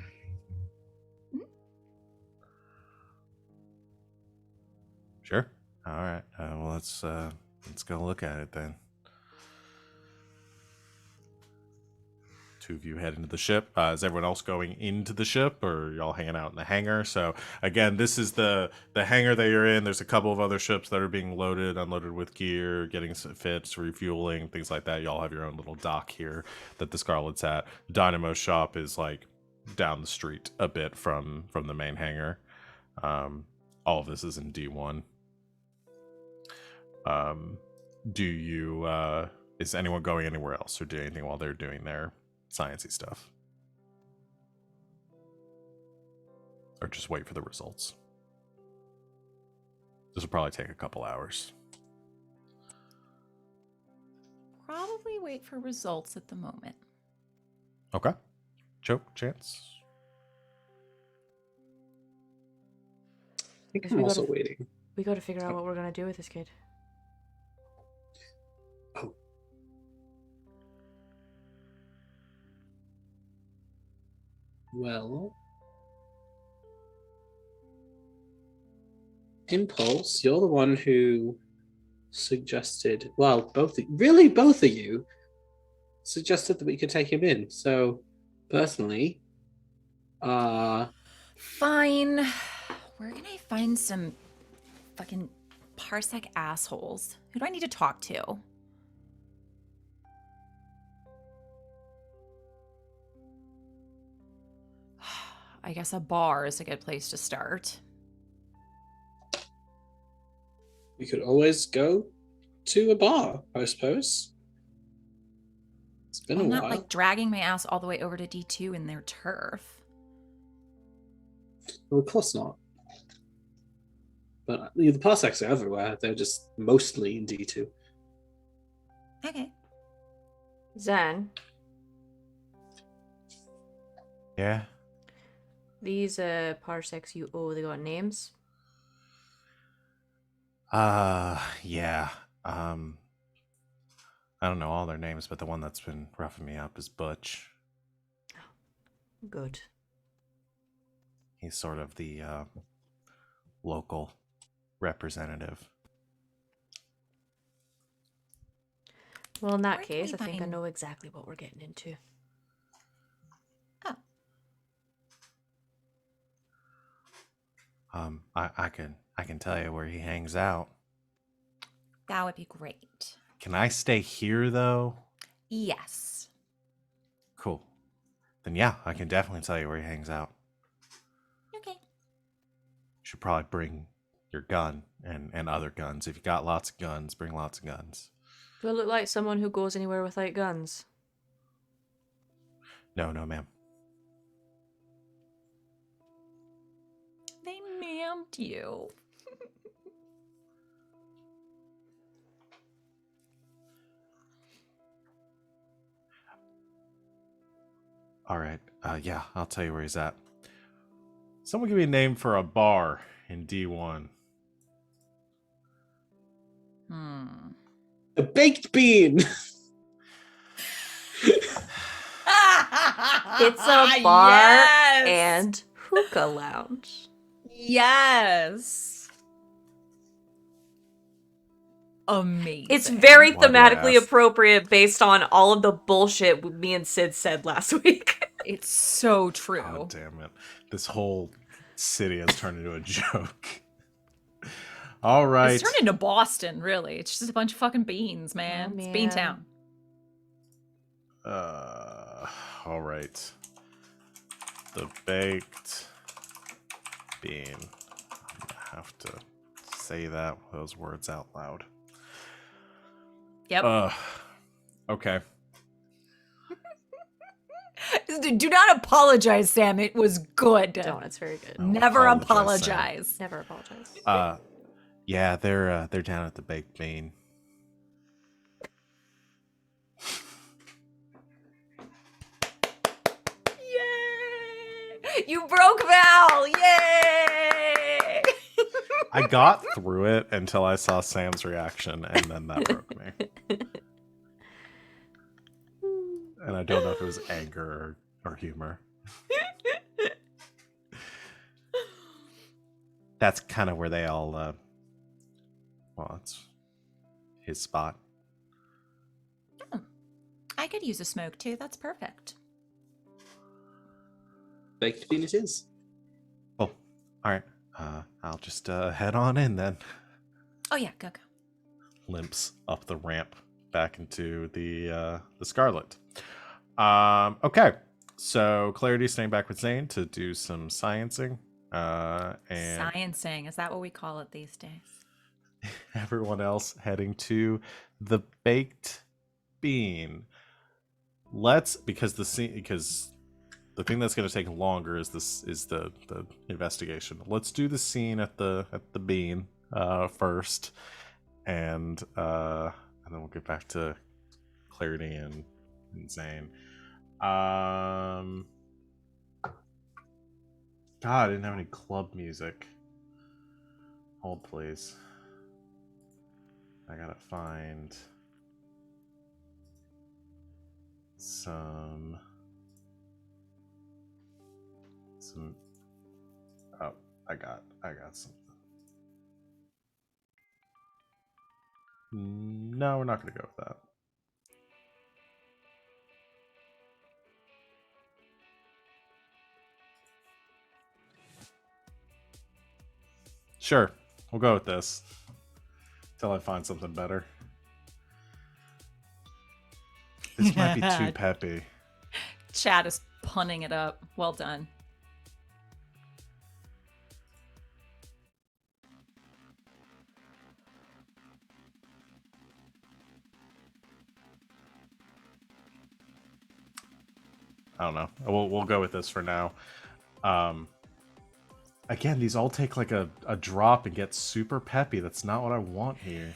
Sure. All right. Well, let's go look at it then. Two of you head into the ship. Is everyone else going into the ship, or are y'all hanging out in the hangar? So again, this is the hangar that you're in. There's a couple of other ships that are being loaded, unloaded with gear, getting fits, refueling, things like that. Y'all have your own little dock here that the Scarlet's at. Dynamo's shop is like down the street a bit from the main hangar. All of this is in D1. Do you is anyone going anywhere else or doing anything while they're doing their sciencey stuff, or just wait for the results? This will probably take a couple hours. Probably wait for results at the moment. Okay. Choke chance. I think Guess I'm we also gotta- waiting. We got to figure out what we're gonna do with this kid. Oh. Well, Impulse, you're the one who suggested, well, both of you suggested that we could take him in. So, personally, Fine. Where can I find some fucking parsec assholes? Who do I need to talk to? I guess a bar is a good place to start. we could always go to a bar, I suppose. It's been I'm a not while. like dragging my ass all the way over to D2 in their turf. Well, of course not. But the parsecs are everywhere. They're just mostly in D2. Okay. Zen, Yeah. these parsecs you owe, they got names? Yeah. I don't know all their names, but the one that's been roughing me up is Butch. Good. He's sort of the local representative. Well, in that Where can case, we I think I find- know exactly what we're getting into. Oh, I can tell you where he hangs out. that would be great. Can I stay here though? Yes. Cool. Then yeah, I can definitely tell you where he hangs out. Okay. You should probably bring your gun and other guns. If you got lots of guns, bring lots of guns. Do I look like someone who goes anywhere without guns? No, ma'am. They mammed you. All right. Yeah, I'll tell you where he's at. Someone give me a name for a bar in D1. The Baked Bean. It's a bar Yes! and hookah lounge. Yes. Amazing. It's very Why do I thematically ask? appropriate based on all of the bullshit me and Sid said last week. It's so true. Oh, damn it. This whole city has turned into a joke. All right. It's turned into Boston, really. It's just a bunch of fucking beans, man. Oh, It's man. Beantown. All right. The baked bean. I'm gonna have to say those words out loud. Yep. Okay. Do not apologize, Sam. It was good. Don't, it's very good. Oh. Never apologize, Sam. apologize. Never apologize. Yeah, they're down at the baked bean. Yay! You broke Val! Yay! I got through it until I saw Sam's reaction, and then that broke me. And I don't know if it was anger or humor. That's kind of where they all, well, it's his spot. I could use a smoke too. That's perfect. Baked Bean it is. Oh, all right. I'll just head on in then. Oh yeah, go. Limps up the ramp back into the Scarlet. Okay, so Clarity's staying back with Zane to do some sciencing. And Sciencing, is that what we call it these days? everyone else heading to the baked bean. Because the thing that's going to take longer is the investigation. Let's do the scene at the bean first, and then we'll get back to Clarity and Zane. God, I didn't have any club music. Hold, please. I gotta find some. Oh, I got something. No, we're not gonna go with that. Sure, we'll go with this until I find something better. This might be too peppy. Chad is punning it up. Well done. I don't know. We'll go with this for now. Again, these all take like a drop and get super peppy. That's not what I want here.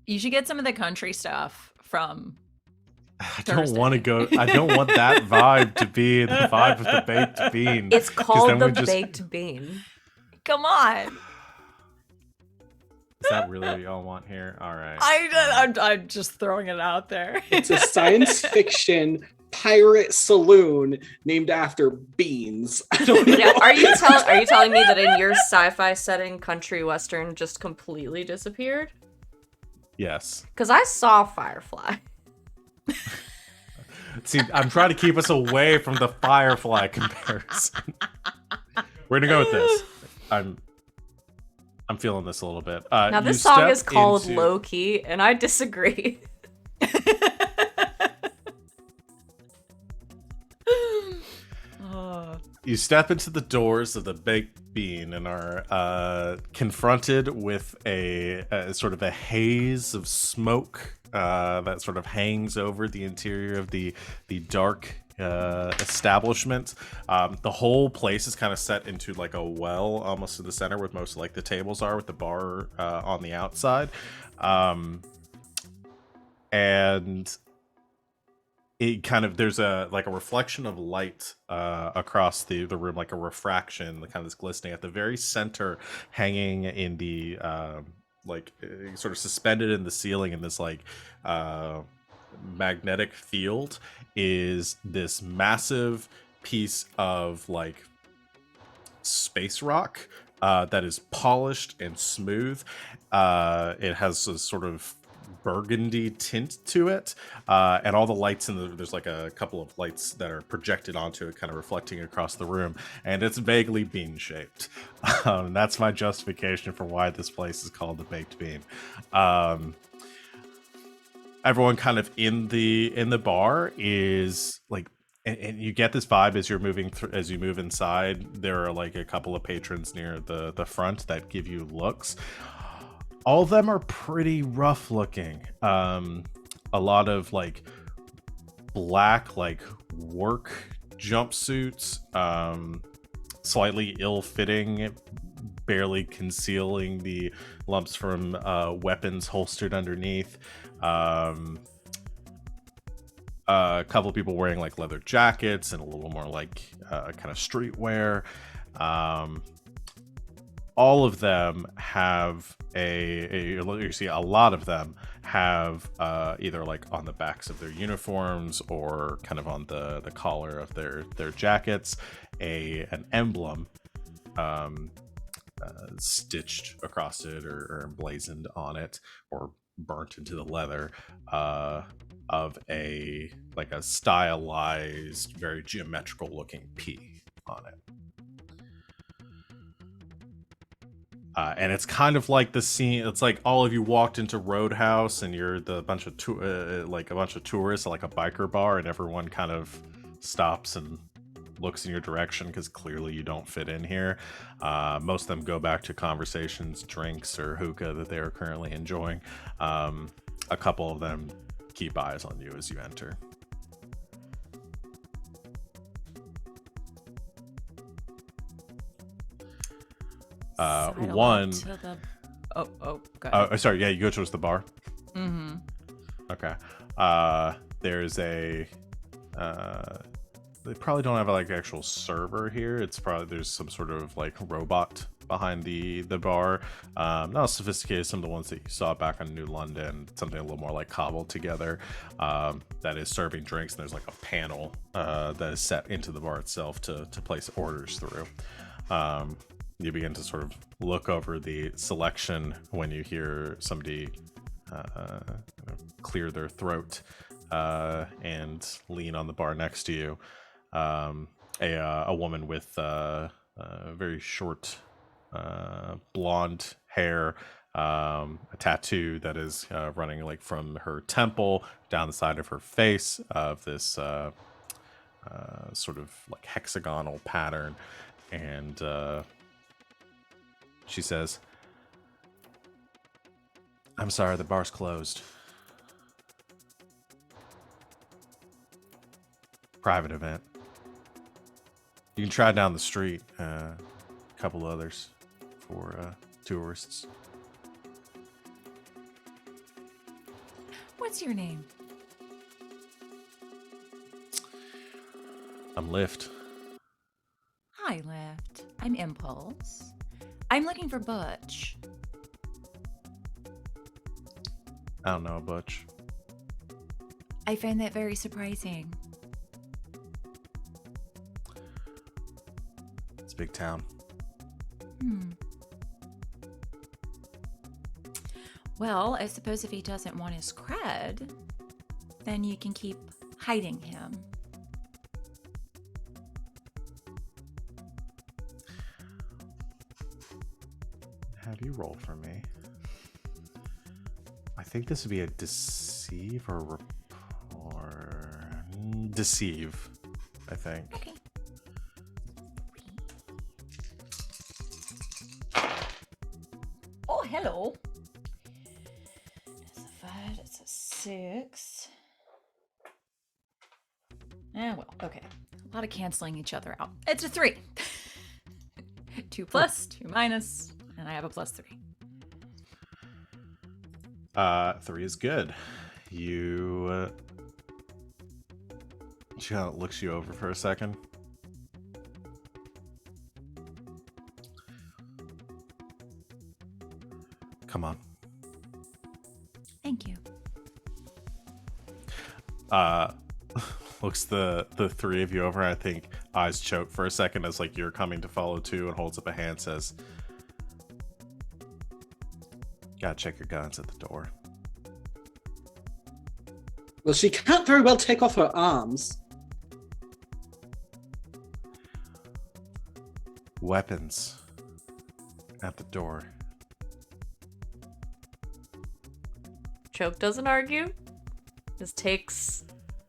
You should get some of the country stuff from I don't want to go. I don't want that vibe to be the vibe of the baked bean. It's 'Cause called then the we just- baked bean. Come on. Is that really what y'all want here? All right. I'm just throwing it out there. It's a science fiction pirate saloon named after beans. I don't know. Yeah, are you telling me that in your sci-fi setting, country western just completely disappeared? Yes. Because I saw Firefly. See, I'm trying to keep us away from the Firefly comparison. We're gonna go with this. I'm feeling this a little bit. Now you this song step is called into- Low Key, and I disagree. You step into the doors of the baked bean and are confronted with a sort of a haze of smoke that sort of hangs over the interior of the dark establishment. The whole place is kind of set into like a well almost in the center, with most of like the tables are, with the bar on the outside. and it kind of, there's a like a reflection of light across the room, like a refraction, kind of this glistening at the very center, hanging in the sort of suspended in the ceiling in this like magnetic field, is this massive piece of like space rock that is polished and smooth. It has a sort of burgundy tint to it, and all the lights there's like a couple of lights that are projected onto it, kind of reflecting across the room, and it's vaguely bean shaped. That's my justification for why this place is called the Baked Bean. Everyone kind of in the bar is like, and you get this vibe as you're moving through, as you move inside. There are like a couple of patrons near the front that give you looks. All of them are pretty rough looking. A lot of like black like work jumpsuits, slightly ill-fitting, barely concealing the lumps from weapons holstered underneath. A couple of people wearing like leather jackets and a little more like kind of streetwear. All of them have you see a lot of them have either like on the backs of their uniforms or kind of on the collar of their jackets an emblem stitched across it or emblazoned on it or burnt into the leather of a stylized, very geometrical looking P on it. And it's kind of like the scene. It's like all of you walked into Roadhouse, and you're a bunch of tourists at like a biker bar, and everyone kind of stops and looks in your direction because clearly you don't fit in here. Most of them go back to conversations, drinks, or hookah that they are currently enjoying. A couple of them keep eyes on you as you enter. One. Go ahead. Sorry. Yeah, you go towards the bar. Mm-hmm. Okay. There's a. They probably don't have like actual server here. It's probably there's some sort of like robot behind the bar. Not as sophisticated as some of the ones that you saw back on New London. Something a little more like cobbled together. That is serving drinks, and there's like a panel that is set into the bar itself to place orders through. You begin to sort of look over the selection when you hear somebody clear their throat and lean on the bar next to you. A woman with very short blonde hair, a tattoo that is running like from her temple down the side of her face of this sort of like hexagonal pattern, and she says, "I'm sorry, the bar's closed. Private event. You can try down the street. A couple others for tourists." What's your name? I'm Lift. Hi, Lift. I'm Impulse. I'm looking for Butch. I don't know, Butch. I find that very surprising. It's a big town. Well, I suppose if he doesn't want his cred, then you can keep hiding him. Have you roll for me? I think this would be a deceive or deceive, I think. Okay. Oh, hello. It's a 5, it's a 6. Well, okay. A lot of canceling each other out. It's a 3. 2 plus, 2 minus, and I have a +3. 3 is good. You. She kind of looks you over for a second. Come on. Thank you. Looks the three of you over. I think eyes choke for a second as like you're coming to follow too, and holds up a hand, says, "Gotta check your guns at the door." Well, she can't very well take off her arms. Weapons at the door. Choke doesn't argue. Just takes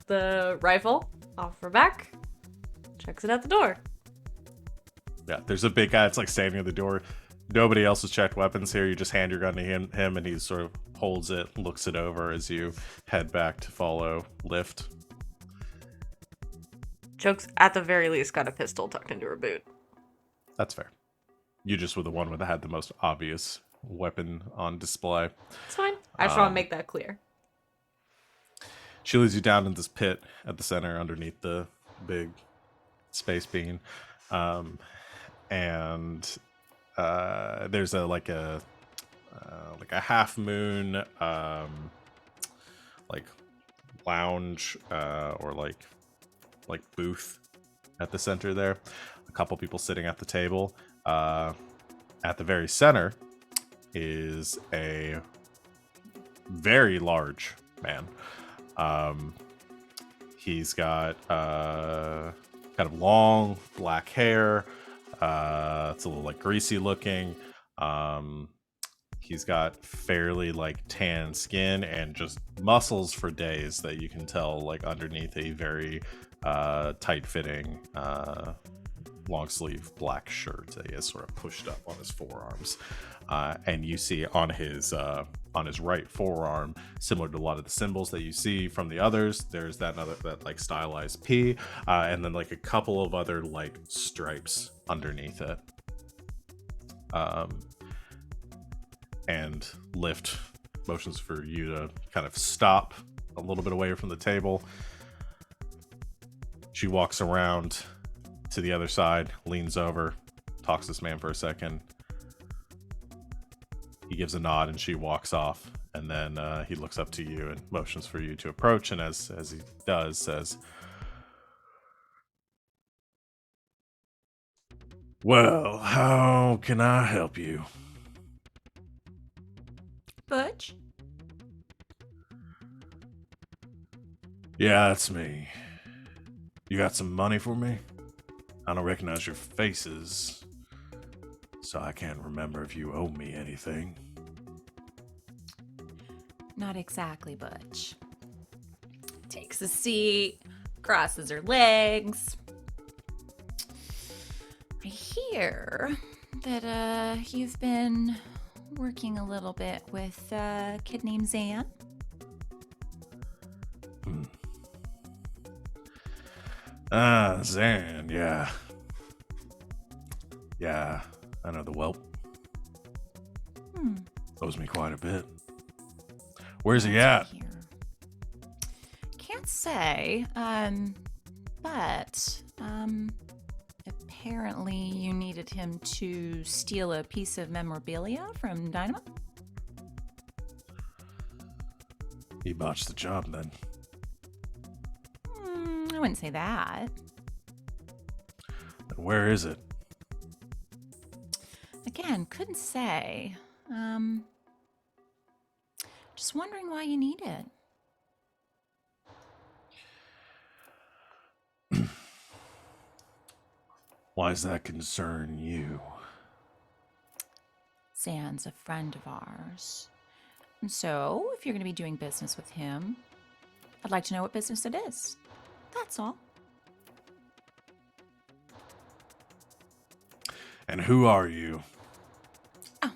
the rifle off her back, checks it at the door. Yeah, there's a big guy that's like standing at the door. Nobody else has checked weapons here. You just hand your gun to him and he sort of holds it, looks it over as you head back to follow Lift. Choke's at the very least got a pistol tucked into her boot. That's fair. You just were the one that had the most obvious weapon on display. It's fine. I just want to make that clear. She leads you down in this pit at the center underneath the big space bean. And there's a half moon like lounge or like booth at the center there. A couple people sitting at the table. At the very center is a very large man. He's got kind of long black hair. It's a little like greasy looking. He's got fairly like tan skin and just muscles for days that you can tell like underneath a very tight fitting long sleeve black shirt that he has sort of pushed up on his forearms. And you see on his right forearm, similar to a lot of the symbols that you see from the others, there's that like stylized P, and then like a couple of other like stripes underneath it. And Lift motions for you to kind of stop a little bit away from the table. She walks around to the other side, leans over, talks to this man for a second. He gives a nod and she walks off, and then he looks up to you and motions for you to approach, and as he does, says, "Well, how can I help you?" Butch? "Yeah, that's me. You got some money for me? I don't recognize your faces, so I can't remember if you owe me anything." Not exactly, Butch. Takes a seat, crosses her legs. I hear that you've been working a little bit with a kid named Zan. Zan, yeah. Yeah, I know the whelp. Owes me quite a bit. Where's he at? Here. Can't say, but apparently you needed him to steal a piece of memorabilia from Dynamo? He botched the job then. I wouldn't say that. And where is it? Again, couldn't say. Just wondering why you need it. Why does that concern you? Zan's a friend of ours. And so, if you're going to be doing business with him, I'd like to know what business it is. That's all. And who are you? Oh,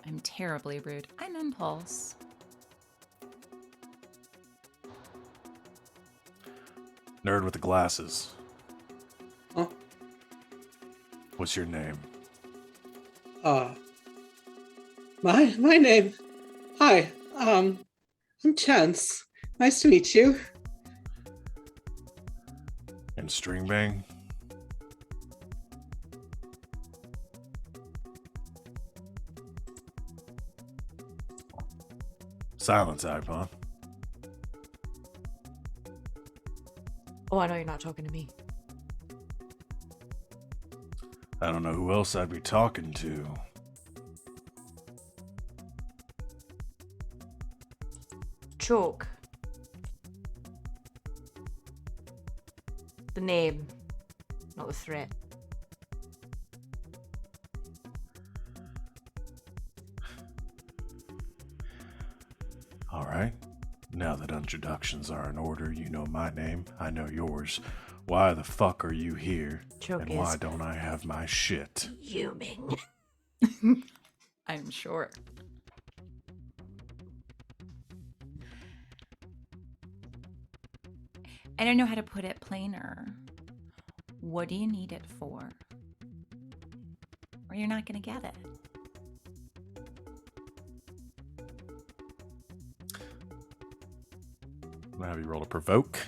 I'm terribly rude. I'm Impulse. Nerd with the glasses. Huh? What's your name? My name. Hi. I'm Chance. Nice to meet you. And string bang. Silence, iPod. Oh, I know you're not talking to me. I don't know who else I'd be talking to. Chalk. The name, not the threat. All right. Now that introductions are in order, you know my name, I know yours. Why the fuck are you here? Chalk And is why don't I have my shit? fuming. I'm sure. I don't know how to put it plainer. What do you need it for? Or you're not gonna get it. I'm gonna have you roll to provoke.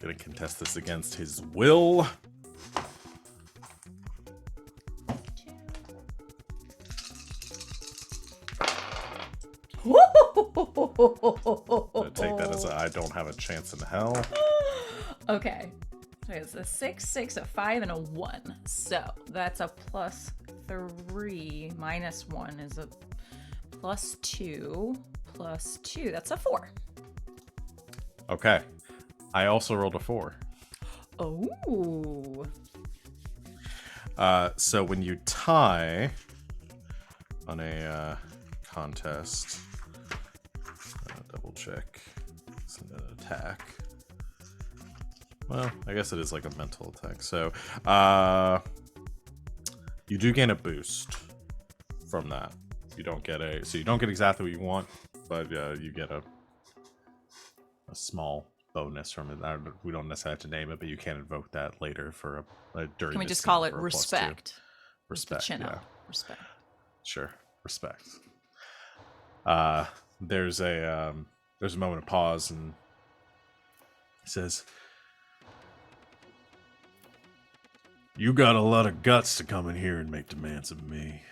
Gonna contest this against his will. Gonna take that as a I don't have a chance in hell. Okay. So it's a 6, 6, a 5, and a 1. So that's a +3 minus 1 is a +2 plus 2. That's a 4. Okay. I also rolled a 4. Oh. So when you tie on a contest, double check. It's an attack. Well, I guess it is like a mental attack. So you do gain a boost from that. You don't get exactly what you want, but you get a small bonus from it. We don't necessarily have to name it, but you can invoke that later for during. Can we this just scene call it for a +2. respect? Respect. Chin Yeah. up. Respect. Sure. Respect. There's a moment of pause, and he says, "You got a lot of guts to come in here and make demands of me.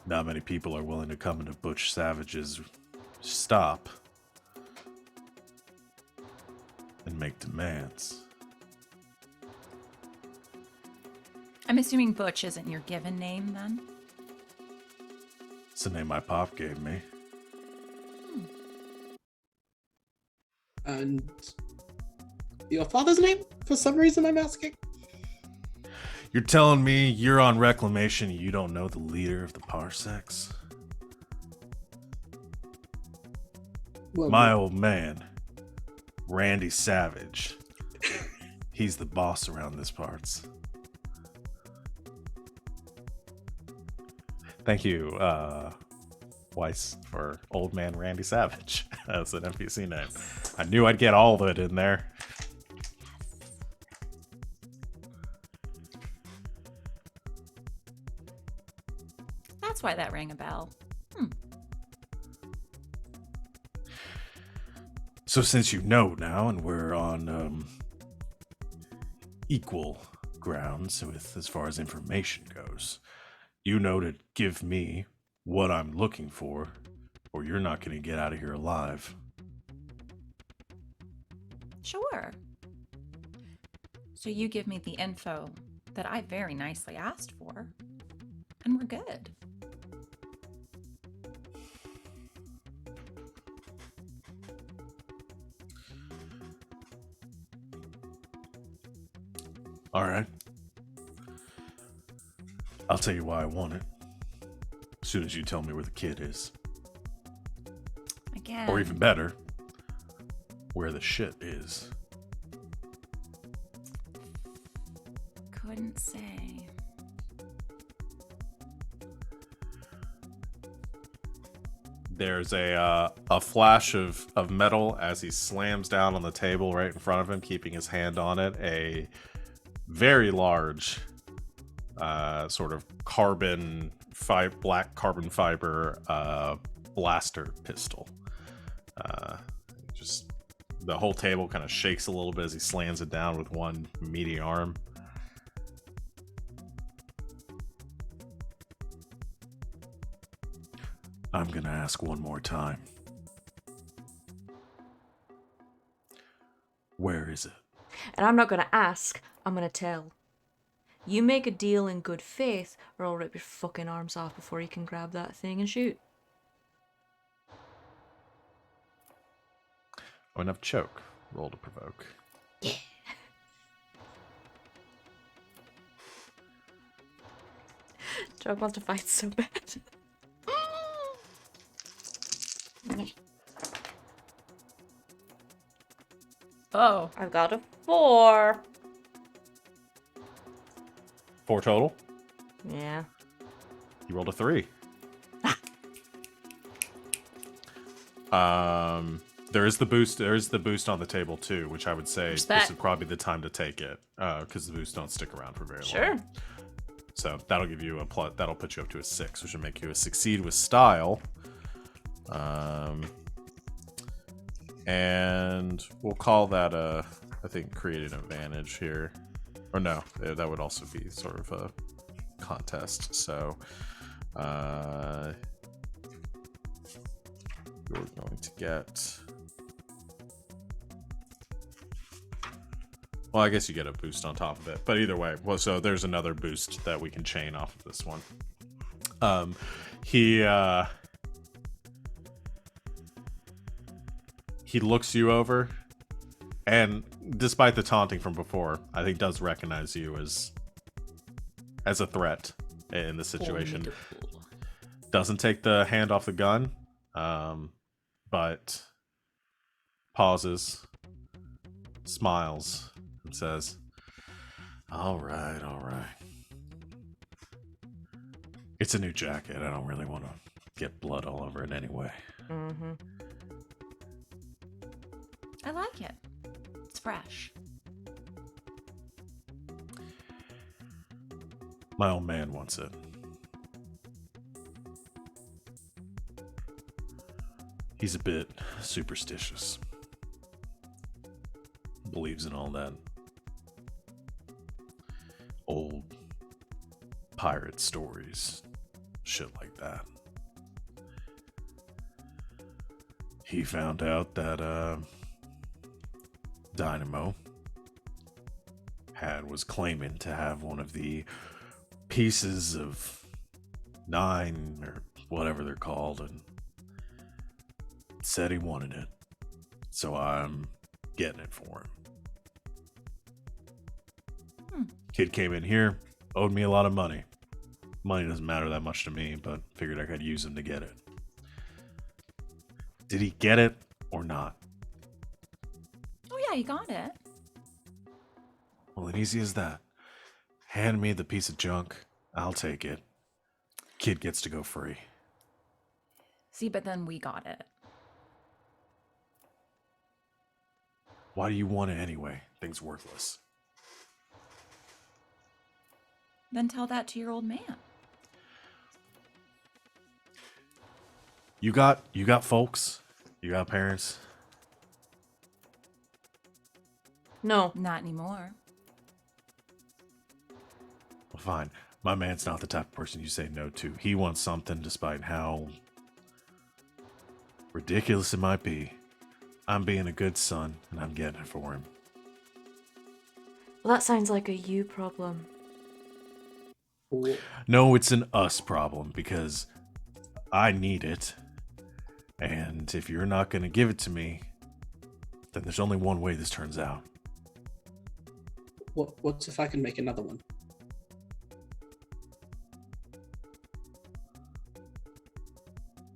Not many people are willing to come into Butch Savage's stop and make demands." I'm assuming Butch isn't your given name then? It's the name my pop gave me. And your father's name? For some reason, I'm asking. You're telling me you're on reclamation and you don't know the leader of the Parsecs? Well, My old man, Randy Savage. He's the boss around this parts. Thank you, Weiss, for Old Man Randy Savage as an NPC name. I knew I'd get all of it in there. That's why that rang a bell. So since you know now, and we're on equal grounds with as far as information goes, you know to give me what I'm looking for, or you're not going to get out of here alive. Sure. So you give me the info that I very nicely asked for, and we're good. All right. I'll tell you why I want it. As soon as you tell me where the kid is. Again. Or even better, where the shit is. Couldn't say. There's a flash of metal as he slams down on the table right in front of him, keeping his hand on it. A very large sort of black carbon fiber blaster pistol. Just the whole table kind of shakes a little bit as he slams it down with one meaty arm. I'm gonna ask one more time. Where is it? And I'm not gonna ask, I'm gonna tell. You make a deal in good faith, or I'll rip your fucking arms off before you can grab that thing and shoot. Oh, enough choke. Roll to provoke. Yeah. Joke wants to fight so bad. Oh. I've got a 4. 4 total. Yeah. You rolled a 3. There is the boost. There is the boost on the table too, which I would say Respect. this is probably the time to take it, because the boosts don't stick around for very Sure. long. So that'll give you a plus. That'll put you up to a 6, which will make you a succeed with style. And we'll call that a, I think, create an advantage here. Or no, that would also be sort of a contest. So, you're going to get. Well, I guess you get a boost on top of it, but either way, well, so there's another boost that we can chain off of this one. He looks you over, and despite the taunting from before, I think does recognize you as a threat in the situation. Doesn't take the hand off the gun, but pauses, smiles, and says, all right. It's a new jacket. I don't really want to get blood all over it anyway. Mm-hmm. I like it. It's fresh. My old man wants it. He's a bit superstitious. Believes in all that old pirate stories, shit like that. He found out that Dynamo was claiming to have one of the pieces of 9 or whatever they're called, and said he wanted it. So I'm getting it for him. Kid came in here, owed me a lot of money. Money doesn't matter that much to me, but figured I could use him to get it. Did he get it or not? Oh yeah, you got it. Well, as easy as that. Hand me the piece of junk. I'll take it. Kid gets to go free. See, but then we got it. Why do you want it anyway? Thing's worthless. Then tell that to your old man. You got folks? You got parents? No. Not anymore. Well, fine. My man's not the type of person you say no to. He wants something despite how ridiculous it might be. I'm being a good son, and I'm getting it for him. Well, that sounds like a you problem. No, it's an us problem, because I need it. And if you're not going to give it to me, then there's only one way this turns out. What's if I can make another one?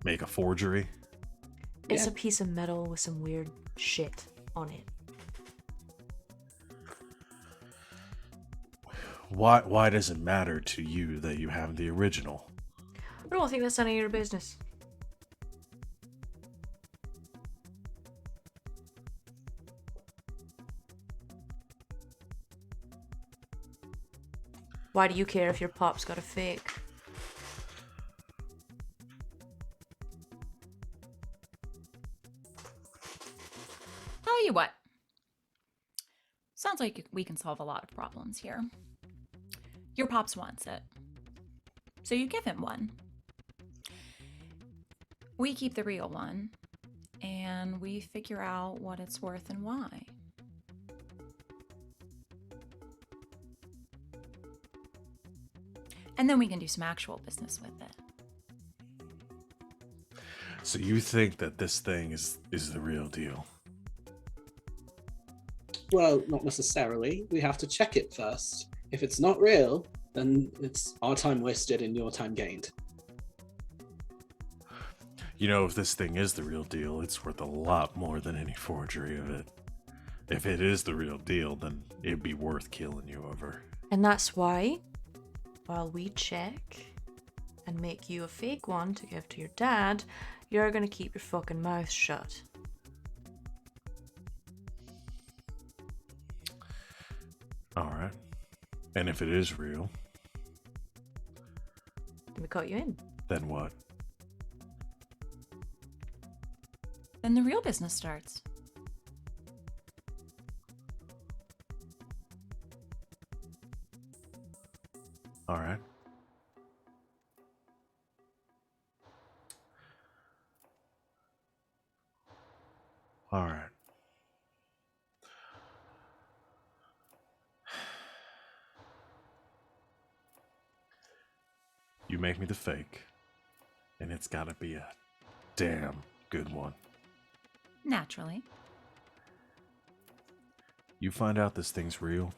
Make a forgery? It's Yeah. a piece of metal with some weird shit on it. Why does it matter to you that you have the original? I don't think that's none of your business. Why do you care if your pop's got a fake? sounds like we can solve a lot of problems here. Your pops wants it, so you give him one. We keep the real one, and we figure out what it's worth and why. And then we can do some actual business with it. So you think that this thing is the real deal? Well, not necessarily. We have to check it first. If it's not real, then it's our time wasted and your time gained. You know, if this thing is the real deal, it's worth a lot more than any forgery of it. If it is the real deal, then it'd be worth killing you over. And that's why, while we check and make you a fake one to give to your dad, you're gonna keep your fucking mouth shut. Alright. And if it is real, We cut you in. then what? Then the real business starts. Alright. Alright. You make me the fake, and it's gotta be a damn good one. Naturally. You find out this thing's real,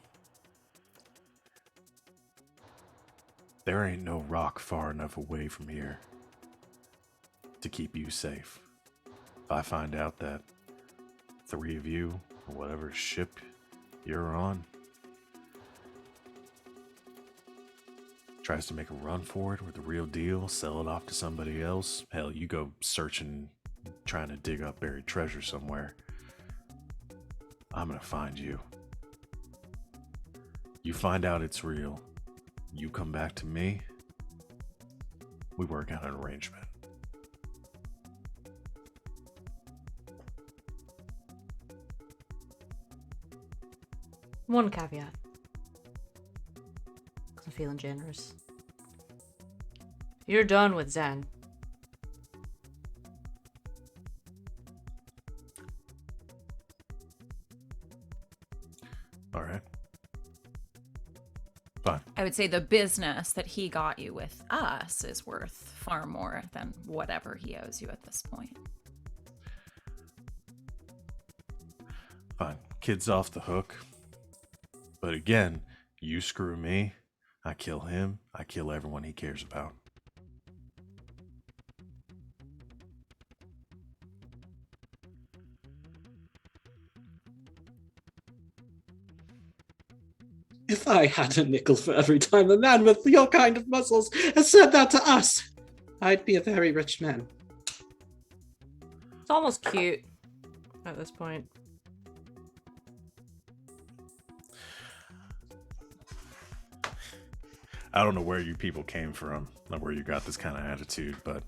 there ain't no rock far enough away from here to keep you safe. If I find out that 3 of you, or whatever ship you're on, tries to make a run for it with the real deal, sell it off to somebody else, hell, you go searching, trying to dig up buried treasure somewhere, I'm gonna find you. You find out it's real. You come back to me. We work out an arrangement. One caveat. Because I'm feeling generous. You're done with Zen. Alright. Fine. I would say the business that he got you with us is worth far more than whatever he owes you at this point. Fine. Kid's off the hook. But again, you screw me, I kill him, I kill everyone he cares about. If I had a nickel for every time a man with your kind of muscles has said that to us, I'd be a very rich man. It's almost cute at this point. I don't know where you people came from, or where you got this kind of attitude, but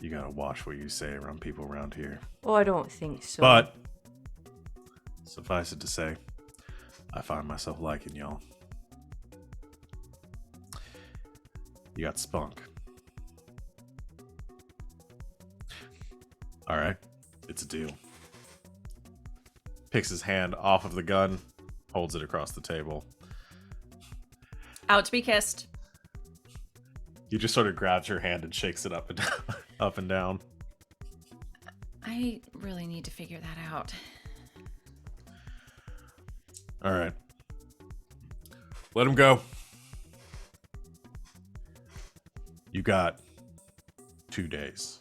you gotta watch what you say around people around here. Oh, I don't think so. But suffice it to say, I find myself liking y'all. You got spunk. Alright, it's a deal. Picks his hand off of the gun, holds it across the table. Out to be kissed. He just sort of grabs her hand and shakes it up and down, up and down. I really need to figure that out. All right. Let him go. You got 2 days.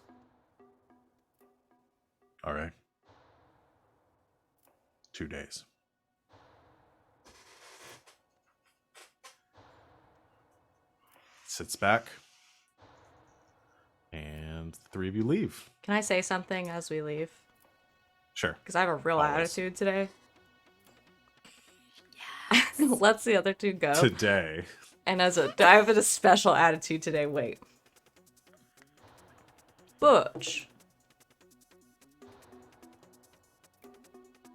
All right. 2 days. Sits back. And the 3 of you leave. Can I say something as we leave? Sure. Because I have a real Always. attitude today. Let's the other two go. Today. And I have a special attitude today. Wait. Butch.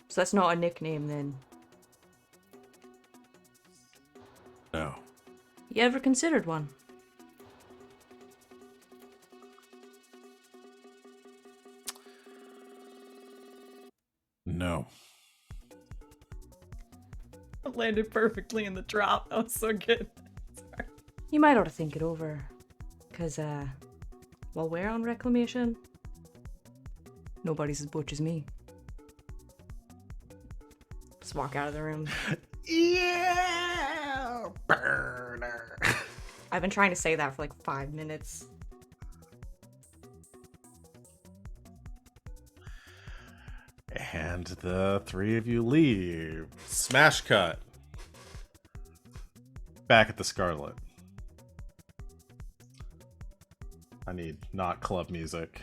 So that's not a nickname then. No. You ever considered one? No. It landed perfectly in the drop. That was so good. You might ought to think it over. Because, while we're on reclamation, nobody's as butch as me. Just walk out of the room. Yeah! Burner. I've been trying to say that for like 5 minutes. And the three of you leave. Smash cut. Back at the Scarlet. I need not club music.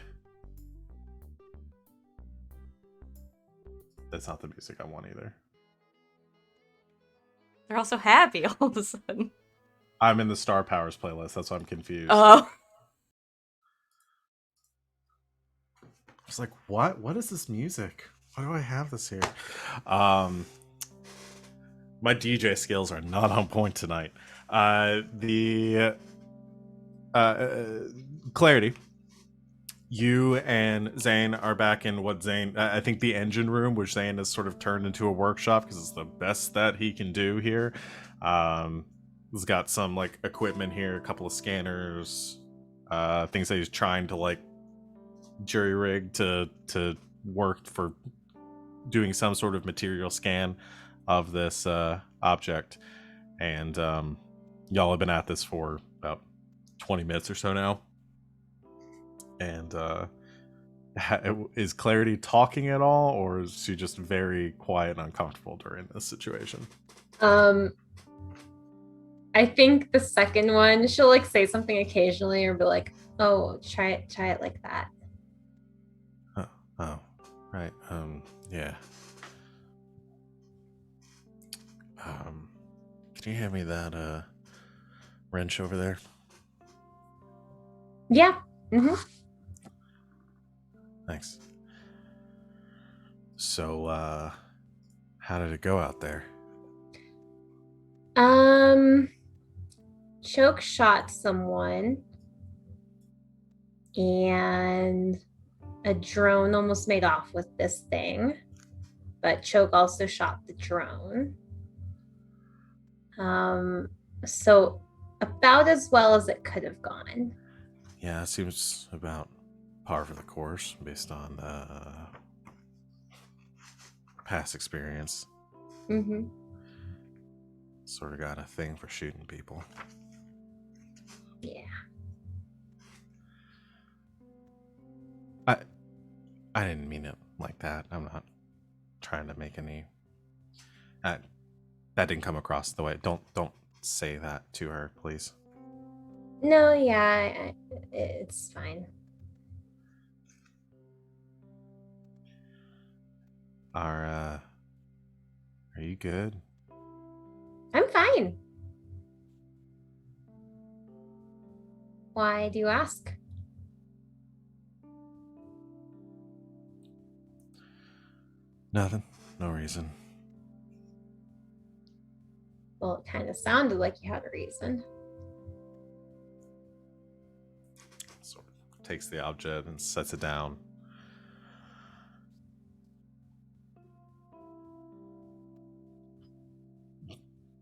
That's not the music I want either. They're all so happy all of a sudden. I'm in the Star Powers playlist. That's why I'm confused. Oh. I was like, what? What is this music? Why do I have this here? My DJ skills are not on point tonight. Clarity. You and Zane are back in what Zane, I think the engine room, which Zane has sort of turned into a workshop because it's the best that he can do here. He's got some like equipment here, a couple of scanners, things that he's trying to like jury rig to work for doing some sort of material scan of this object. And y'all have been at this for about 20 minutes or so now. And is Clarity talking at all, or is she just very quiet and uncomfortable during this situation? I think the second one, she'll like say something occasionally or be like, "Oh, try it like that." Oh, right. Yeah. Can you hand me that wrench over there? Yeah. Mm-hmm. Thanks. So, how did it go out there? Choke shot someone, and a drone almost made off with this thing, but Choke also shot the drone. So about as well as it could have gone. Yeah, it seems about par for the course based on past experience. Mm-hmm. Sort of got a thing for shooting people. Yeah. I didn't mean it like that. I'm not trying to make any. That didn't come across the way. Don't say that to her, please. No, yeah, it's fine. Are you good? I'm fine. Why do you ask? Nothing. No reason. Well, it kind of sounded like you had a reason. Sort of takes the object and sets it down.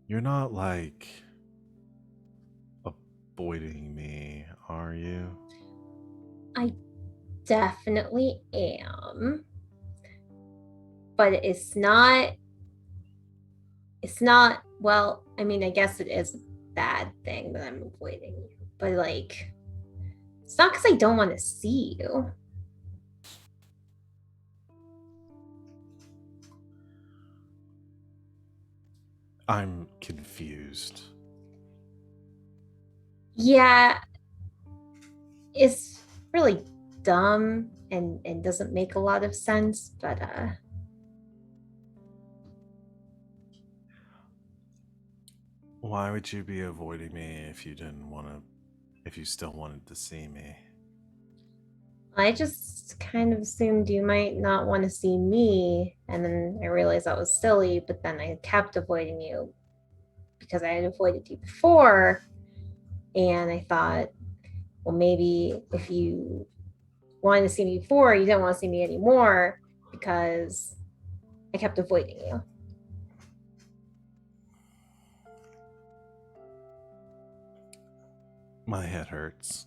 You're not like avoiding me, are you? I definitely am. But it's not, well, I mean, I guess it is a bad thing that I'm avoiding you. But like, it's not because I don't want to see you. I'm confused. Yeah, it's really dumb and doesn't make a lot of sense, but Why would you be avoiding me if you didn't want to, if you still wanted to see me? I just kind of assumed you might not want to see me, and then I realized that was silly, but then I kept avoiding you because I had avoided you before. And I thought, well, maybe if you wanted to see me before, you didn't want to see me anymore because I kept avoiding you. My head hurts.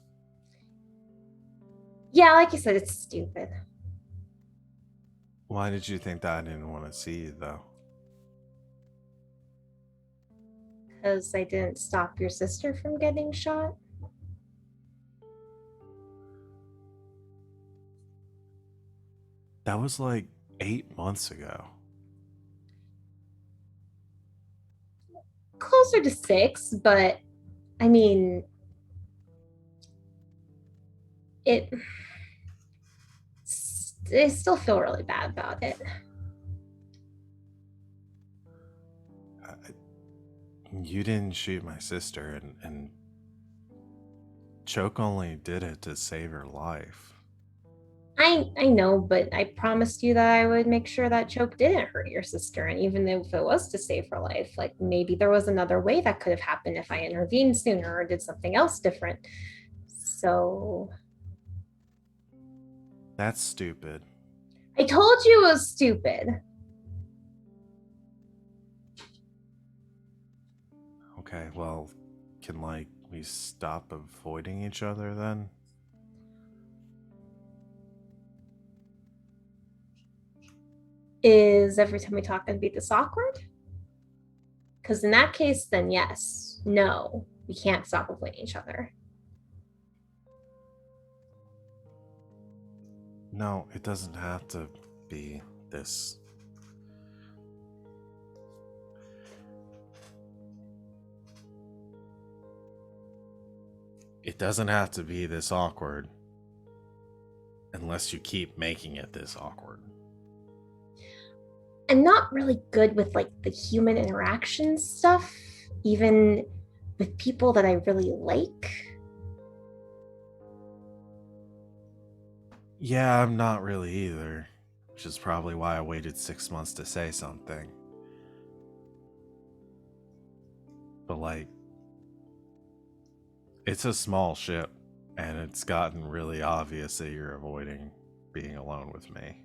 Yeah, like you said, it's stupid. Why did you think that I didn't want to see you, though? Because I didn't stop your sister from getting shot. That was like 8 months ago. Closer to 6, but I mean, it. I still feel really bad about it. You didn't shoot my sister, and Choke only did it to save her life. I know, but I promised you that I would make sure that Choke didn't hurt your sister. And even if it was to save her life, like maybe there was another way that could have happened if I intervened sooner or did something else different. So That's stupid. I told you it was stupid. Okay, well, can we stop avoiding each other then? Is every time we talk going to be this awkward? Because in that case, then yes. No, we can't stop avoiding each other. No, it doesn't have to be this. It doesn't have to be this awkward unless you keep making it this awkward. I'm not really good with like the human interaction stuff, even with people that I really like. Yeah, I'm not really either, which is probably why I waited 6 months to say something. But it's a small ship, and it's gotten really obvious that you're avoiding being alone with me.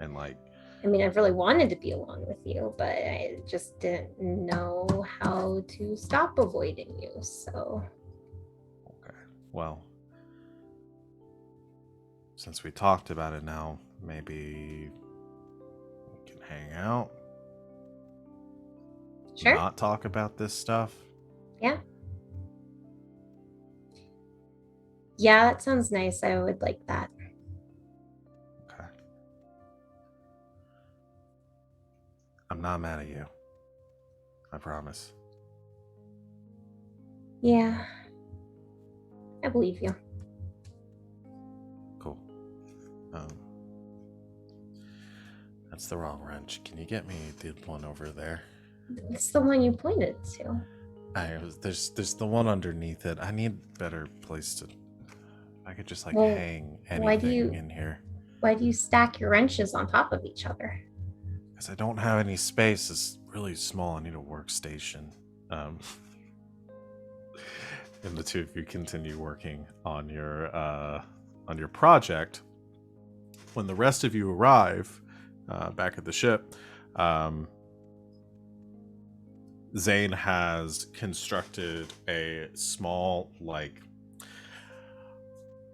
And I mean, I've really wanted to be alone with you, but I just didn't know how to stop avoiding you, so. Okay, well, since we talked about it now, maybe we can hang out. Sure. Not talk about this stuff. Yeah. Yeah, that sounds nice. I would like that. Okay. I'm not mad at you. I promise. Yeah. I believe you. Cool. That's the wrong wrench. Can you get me the one over there? It's the one you pointed to. There's the one underneath it. I need a better place to. I could just Well, hang why do anything you- in here. Why do you stack your wrenches on top of each other? Because I don't have any space. It's really small. I need a workstation. And the two of you continue working on your project. When the rest of you arrive back at the ship, Zane has constructed a small,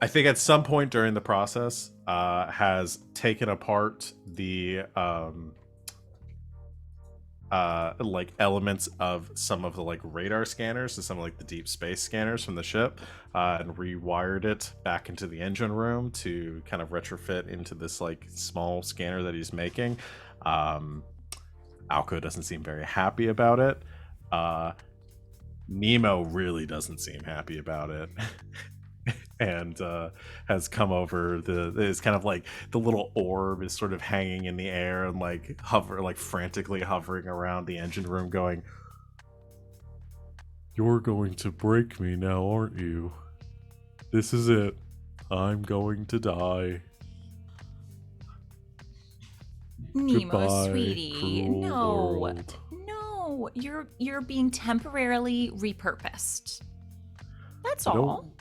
I think at some point during the process, has taken apart the elements of some of the radar scanners and some of the deep space scanners from the ship, and rewired it back into the engine room to kind of retrofit into this small scanner that he's making. Alco doesn't seem very happy about it. Nemo really doesn't seem happy about it. And has come over. It's kind of the little orb is sort of hanging in the air and frantically hovering around the engine room, going, "You're going to break me now, aren't you? This is it. I'm going to die." Nemo, Goodbye, sweetie. cruel No. world. No, you're being temporarily repurposed. That's I all. don't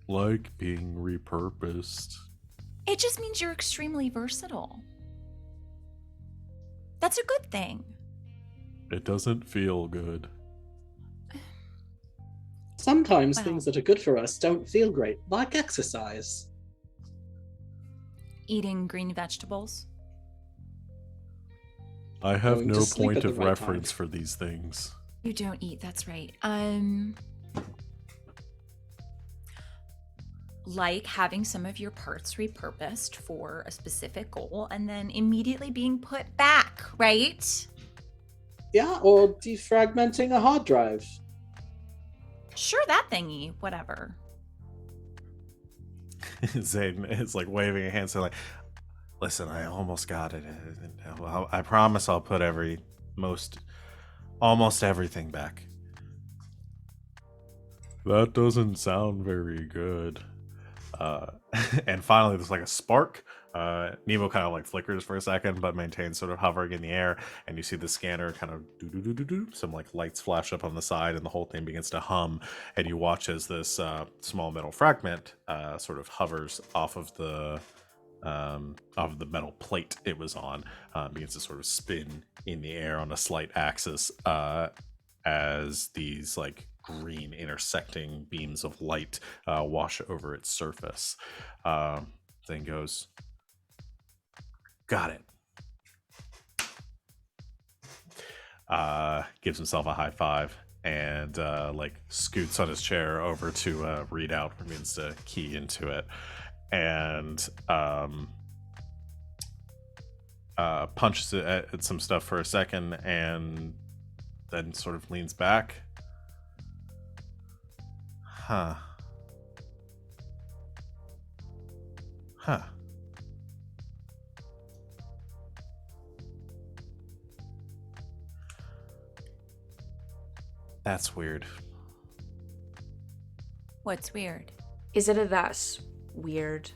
like being repurposed. It just means you're extremely versatile. That's a good thing. It doesn't feel good. Sometimes Wow. things that are good for us don't feel great, like exercise. Eating green vegetables. I have Going to no sleep point at the of right reference time. for these things. You don't eat, that's right. Like having some of your parts repurposed for a specific goal and then immediately being put back, right? Yeah, or defragmenting a hard drive. Sure, that thingy, whatever. Zane is like waving a hand, saying like, "Listen, I almost got it. I promise I'll put almost everything back." That doesn't sound very good. And finally, there's like a spark. Nemo kind of like flickers for a second, but maintains sort of hovering in the air. And you see the scanner kind of do. Some like lights flash up on the side, and the whole thing begins to hum. And you watch as this small metal fragment sort of hovers off of the metal plate it was on, begins to sort of spin in the air on a slight axis as these like green intersecting beams of light wash over its surface. Then goes, got it. Gives himself a high five and like scoots on his chair over to read out, begins to key into it, and punches it at some stuff for a second, and then sort of leans back. Huh. That's weird. What's weird? Is it a that's weird,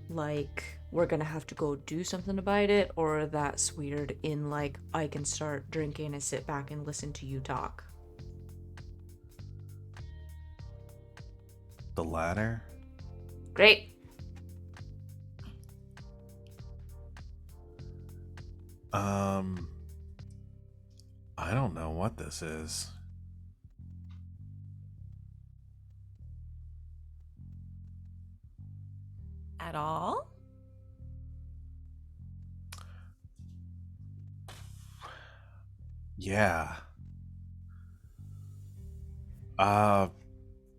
like we're gonna have to go do something about it, or that's weird in like I can start drinking and sit back and listen to you talk? The latter? Great. I don't know what this is. At all? Yeah.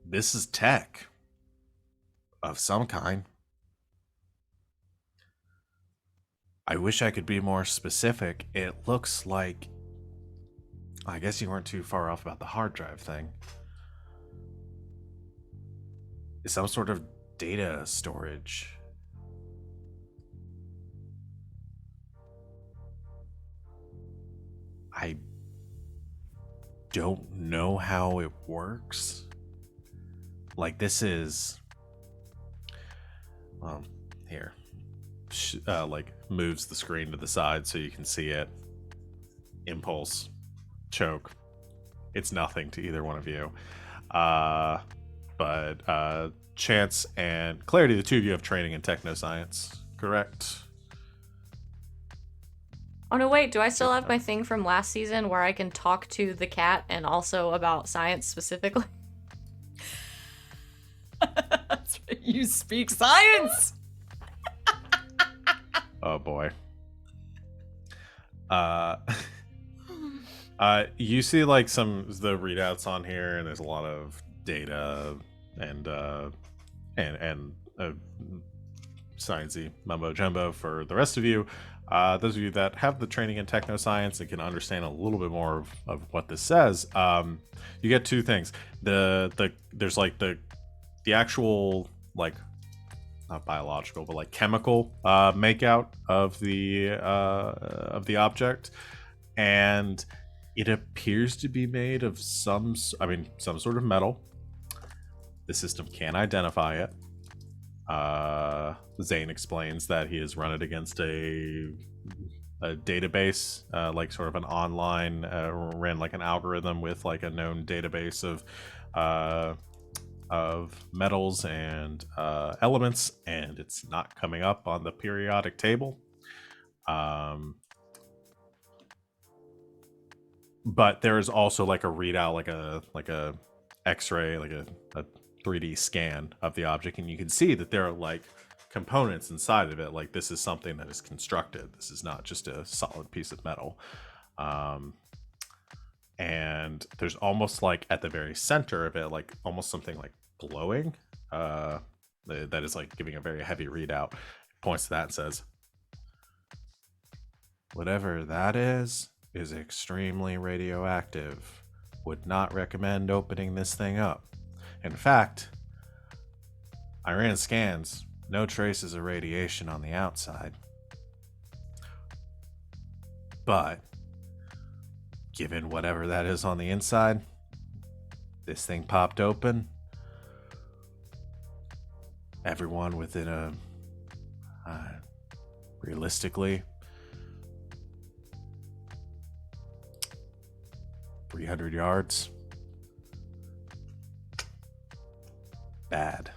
This is tech of some kind. I wish I could be more specific. It looks like, I guess you weren't too far off about the hard drive thing. It's some sort of data storage. I don't know how it works. Like, this is, here, like moves the screen to the side so you can see it. Impulse, choke. It's nothing to either one of you. But Chance and Clarity, the two of you have training in technoscience, correct? Oh no, wait, do I still have my thing from last season where I can talk to the cat and also about science specifically? You speak science! Oh boy. You see like some the readouts on here, and there's a lot of data and sciencey mumbo jumbo for the rest of you. Those of you that have the training in technoscience and can understand a little bit more of what this says, you get two things. There's like the actual, like, not biological, but like chemical makeout of the object, and it appears to be made of some sort of metal. The system can identify it. Zane explains that he has run it against a database, like sort of an online, ran like an algorithm with like a known database of metals and elements, and it's not coming up on the periodic table. But there is also like a readout, like a X-ray, like a 3D scan of the object, and you can see that there are like components inside of it. Like this is something that is constructed. This is not just a solid piece of metal. And there's almost like at the very center of it, like almost something like glowing. That is like giving a very heavy readout. Points to that and says, "Whatever that is extremely radioactive. Would not recommend opening this thing up. In fact, I ran scans, no traces of radiation on the outside. But, given whatever that is on the inside, this thing popped open. Everyone within a, realistically, 300 yards. Bad."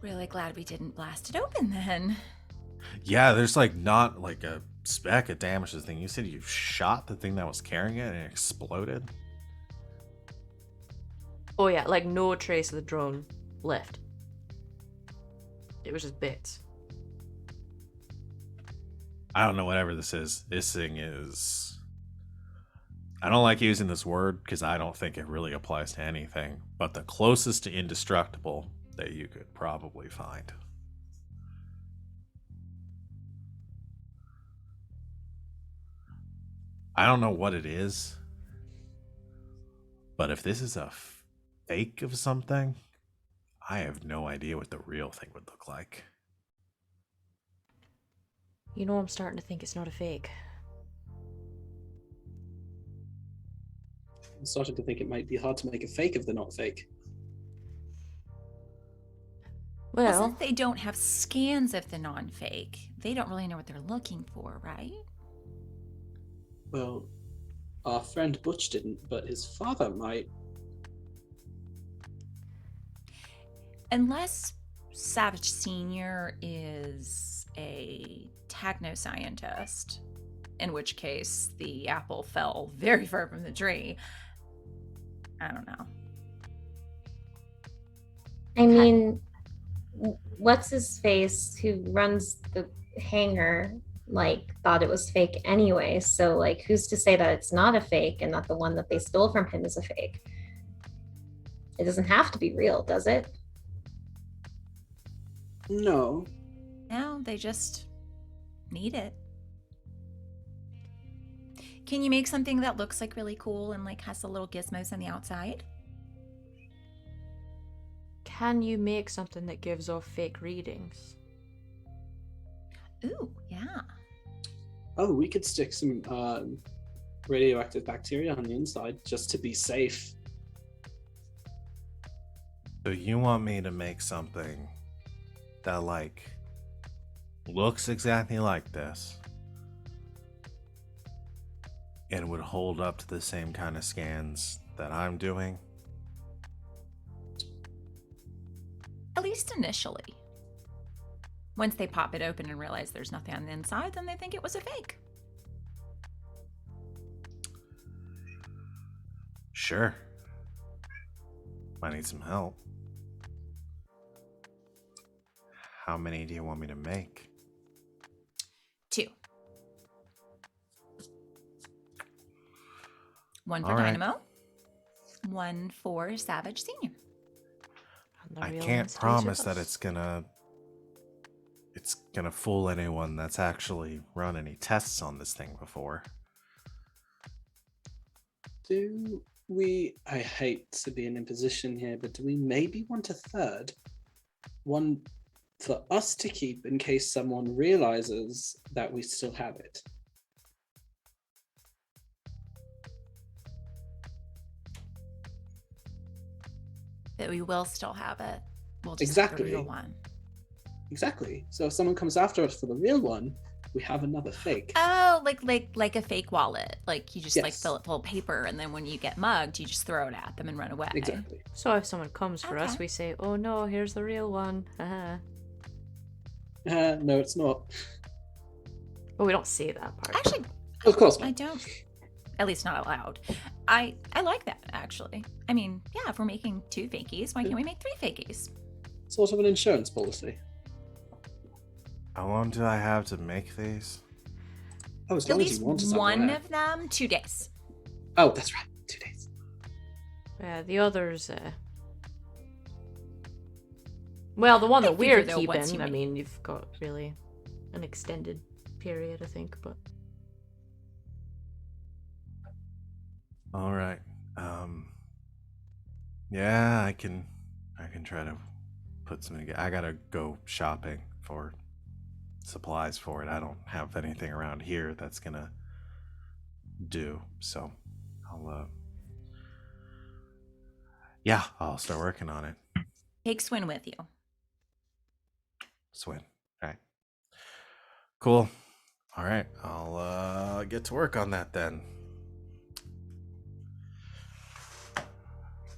Really glad we didn't blast it open then. Yeah, there's like not like a speck of damage to the thing. You said you shot the thing that was carrying it and it exploded? Oh yeah, like no trace of the drone left. It was just bits. I don't know, whatever this is. This thing is... I don't like using this word because I don't think it really applies to anything, but the closest to indestructible that you could probably find. I don't know what it is, but if this is a fake of something, I have no idea what the real thing would look like. You know, I'm starting to think it's not a fake. I'm starting to think it might be hard to make a fake of the not fake. Well, Since they don't have scans of the non-fake, they don't really know what they're looking for, right? Well, our friend Butch didn't, but his father might. Unless Savage Senior is a techno-scientist, in which case the apple fell very far from the tree. I don't know. I mean, what's his face who runs the hangar like thought it was fake anyway, so like who's to say that it's not a fake and not the one that they stole from him is a fake? It doesn't have to be real, does it? No. No, they just need it. Can you make something that looks like really cool and like has the little gizmos on the outside? can you make something that gives off fake readings? Ooh, yeah. Oh, we could stick some radioactive bacteria on the inside just to be safe. So you want me to make something that like looks exactly like this and would hold up to the same kind of scans that I'm doing? At least initially. Once they pop it open and realize there's nothing on the inside, then they think it was a fake. Sure. I need some help. How many do you want me to make? 2. 1 for All right. Dynamo. 1 for Savage Senior. And the I real can't one stays promise with that us. it's gonna fool anyone that's actually run any tests on this thing before. Do we, I hate to be in a position here, but do we maybe want a third? One for us to keep in case someone realizes that we still have it. That we will still have it. We'll just Exactly. have the real one. Exactly. So if someone comes after us for the real one, we have another fake. Oh, like a fake wallet. Like you just like Yes. fill it full of paper, and then when you get mugged, you just throw it at them and run away. Exactly. So if someone comes for us, Okay. we say, "Oh no, here's the real one." Haha. No, it's not. But we don't say that part. Actually, Of course I not. don't. At least not out loud. I like that actually. I mean, yeah, if we're making 2 fakies, why can't we make 3 fakies? Sort of an insurance policy. How long do I have to make these? Oh, as At long as least you want us one unaware. of them, 2 days. Oh, that's right. 2 days. Yeah, the others. Well, the one I that we're figure, though, once keeping. you I make- mean, you've got really an extended period, I think. But All right. Yeah, I can try to put some together. I gotta go shopping for supplies for it. I don't have anything around here that's gonna do. So I'll start working on it. Take Swin with you. Swin. All right. Cool. All right. I'll get to work on that then.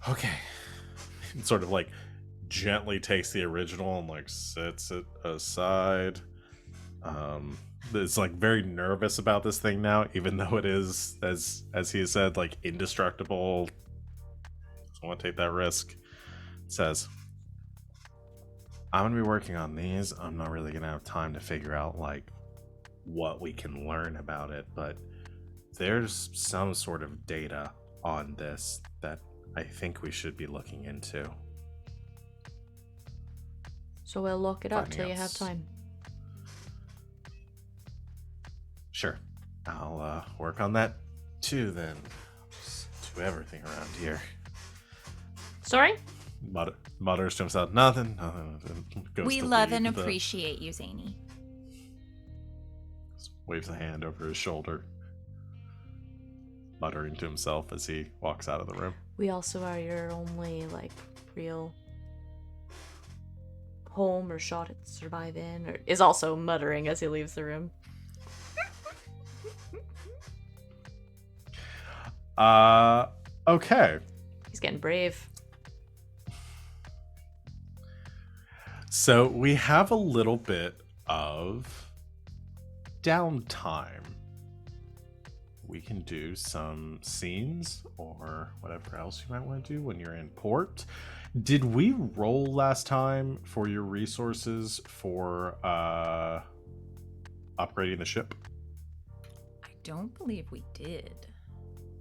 Okay. Sort of like gently takes the original and like sets it aside. It's like very nervous about this thing now, even though it is, as he said, like indestructible. Doesn't want to take that risk. It says, I'm gonna be working on these. I'm not really gonna have time to figure out like what we can learn about it, but there's some sort of data on this that I think we should be looking into. so we'll lock it up Finding till you out have s- time. Sure. I'll work on that too then. Just do everything around here. Sorry. Mutters to himself, nothing. Goes We to love leave and the- appreciate you, Zany. Waves a hand over his shoulder, muttering to himself as he walks out of the room. We also are your only like real home or shot at survive in, or is also muttering as he leaves the room. Okay. He's getting brave. So we have a little bit of downtime. We can do some scenes or whatever else you might want to do when you're in port. Did we roll last time for your resources for upgrading the ship? I don't believe we did.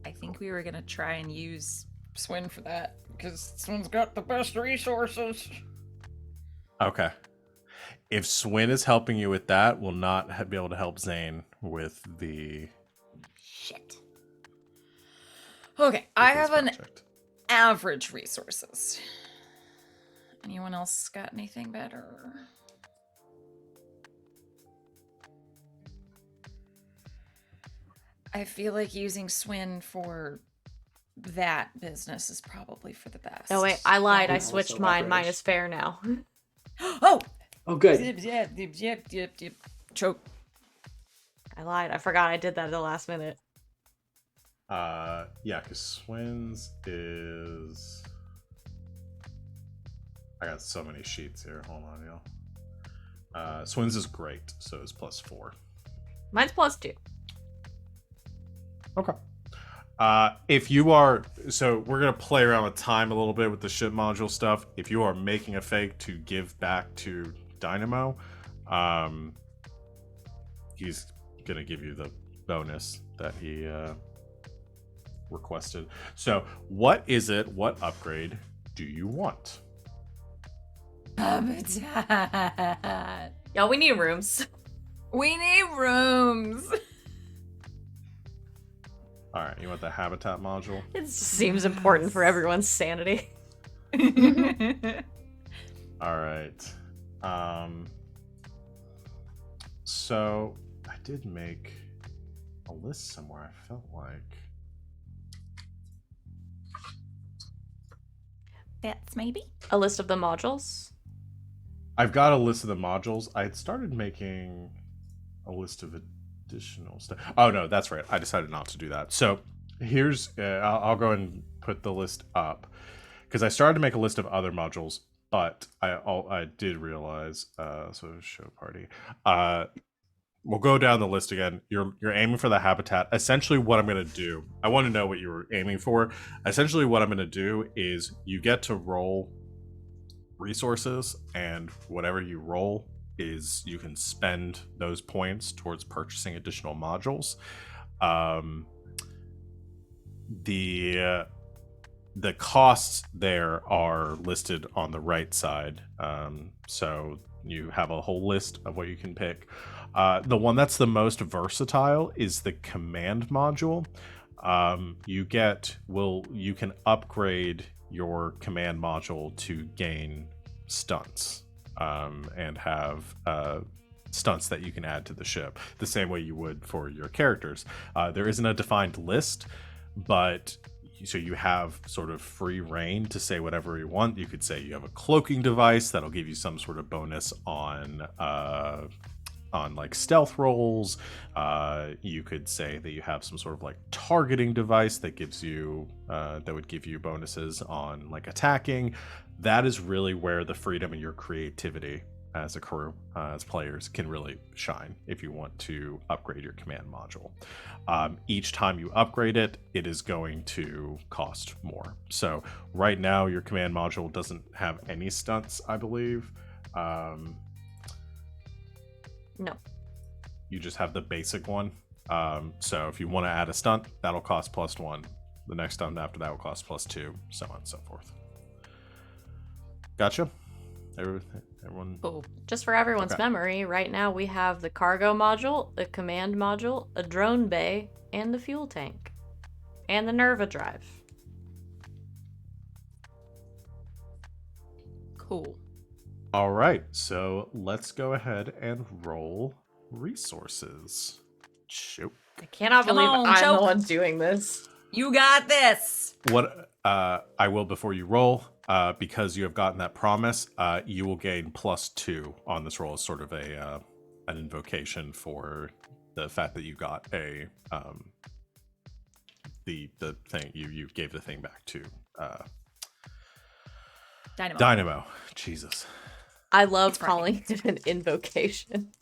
I think we were gonna try and use Swin for that because Swin's got the best resources. Okay. If Swin is helping you with that, we'll not be able to help Zane with the Shit. Okay, I with his have an project. average resources. Anyone else got anything better? I feel like using Swin for that business is probably for the best. Oh wait, I lied. I Also switched mine. Mine operators. is fair now. Oh! Oh, good. Yep. Choke. I lied. I forgot I did that at the last minute. Yeah, because Swin's is. I got so many sheets here. Hold on, y'all. Swin's is great, so it's +4. Mine's +2. Okay. If you are, so we're gonna play around with time a little bit with the ship module stuff. If you are making a fake to give back to Dynamo, he's gonna give you the bonus that he requested. So, what is it? What upgrade do you want? Habitat. Y'all, we need rooms. We need rooms. All right, you want the habitat module? It seems important for everyone's sanity. All right. So I did make a list somewhere. I felt like. That's maybe. A list of the modules. I've got a list of the modules. I had started making a list of additional stuff. Oh no, that's right. I decided not to do that. So here's I'll go and put the list up because I started to make a list of other modules, but I did realize. So show party. We'll go down the list again. You're aiming for the habitat. Essentially, what I'm going to do. I want to know what you were aiming for. Essentially, what I'm going to do is you get to roll resources, and whatever you roll is you can spend those points towards purchasing additional modules. The costs there are listed on the right side, so you have a whole list of what you can pick. The one that's the most versatile is the command module. You can upgrade your command module to gain stunts, and have stunts that you can add to the ship the same way you would for your characters. There isn't a defined list, but so you have sort of free reign to say whatever you want. You could say you have a cloaking device that'll give you some sort of bonus on like stealth rolls. You could say that you have some sort of like targeting device that gives you that would give you bonuses on like attacking. That is really where the freedom and your creativity as a crew, as players, can really shine if you want to upgrade your command module. Each time you upgrade it, it is going to cost more. So right now your command module doesn't have any stunts, I believe. No. You just have the basic one. So if you want to add a stunt, that'll cost +1. The next stunt after that will cost +2, so on and so forth. Gotcha? Everyone? Cool. Just for everyone's Okay. memory, right now we have the cargo module, the command module, a drone bay, and the fuel tank. And the Nerva drive. Cool. All right, so let's go ahead and roll resources. Shoot. I cannot Come believe on, I'm Choke. the one doing this. You got this. What I will before you roll, because you have gotten that promise, you will gain +2 on this roll as sort of a an invocation for the fact that you got a the thing you gave the thing back to Dynamo. Dynamo. Jesus. I love It's fine. calling it an invocation.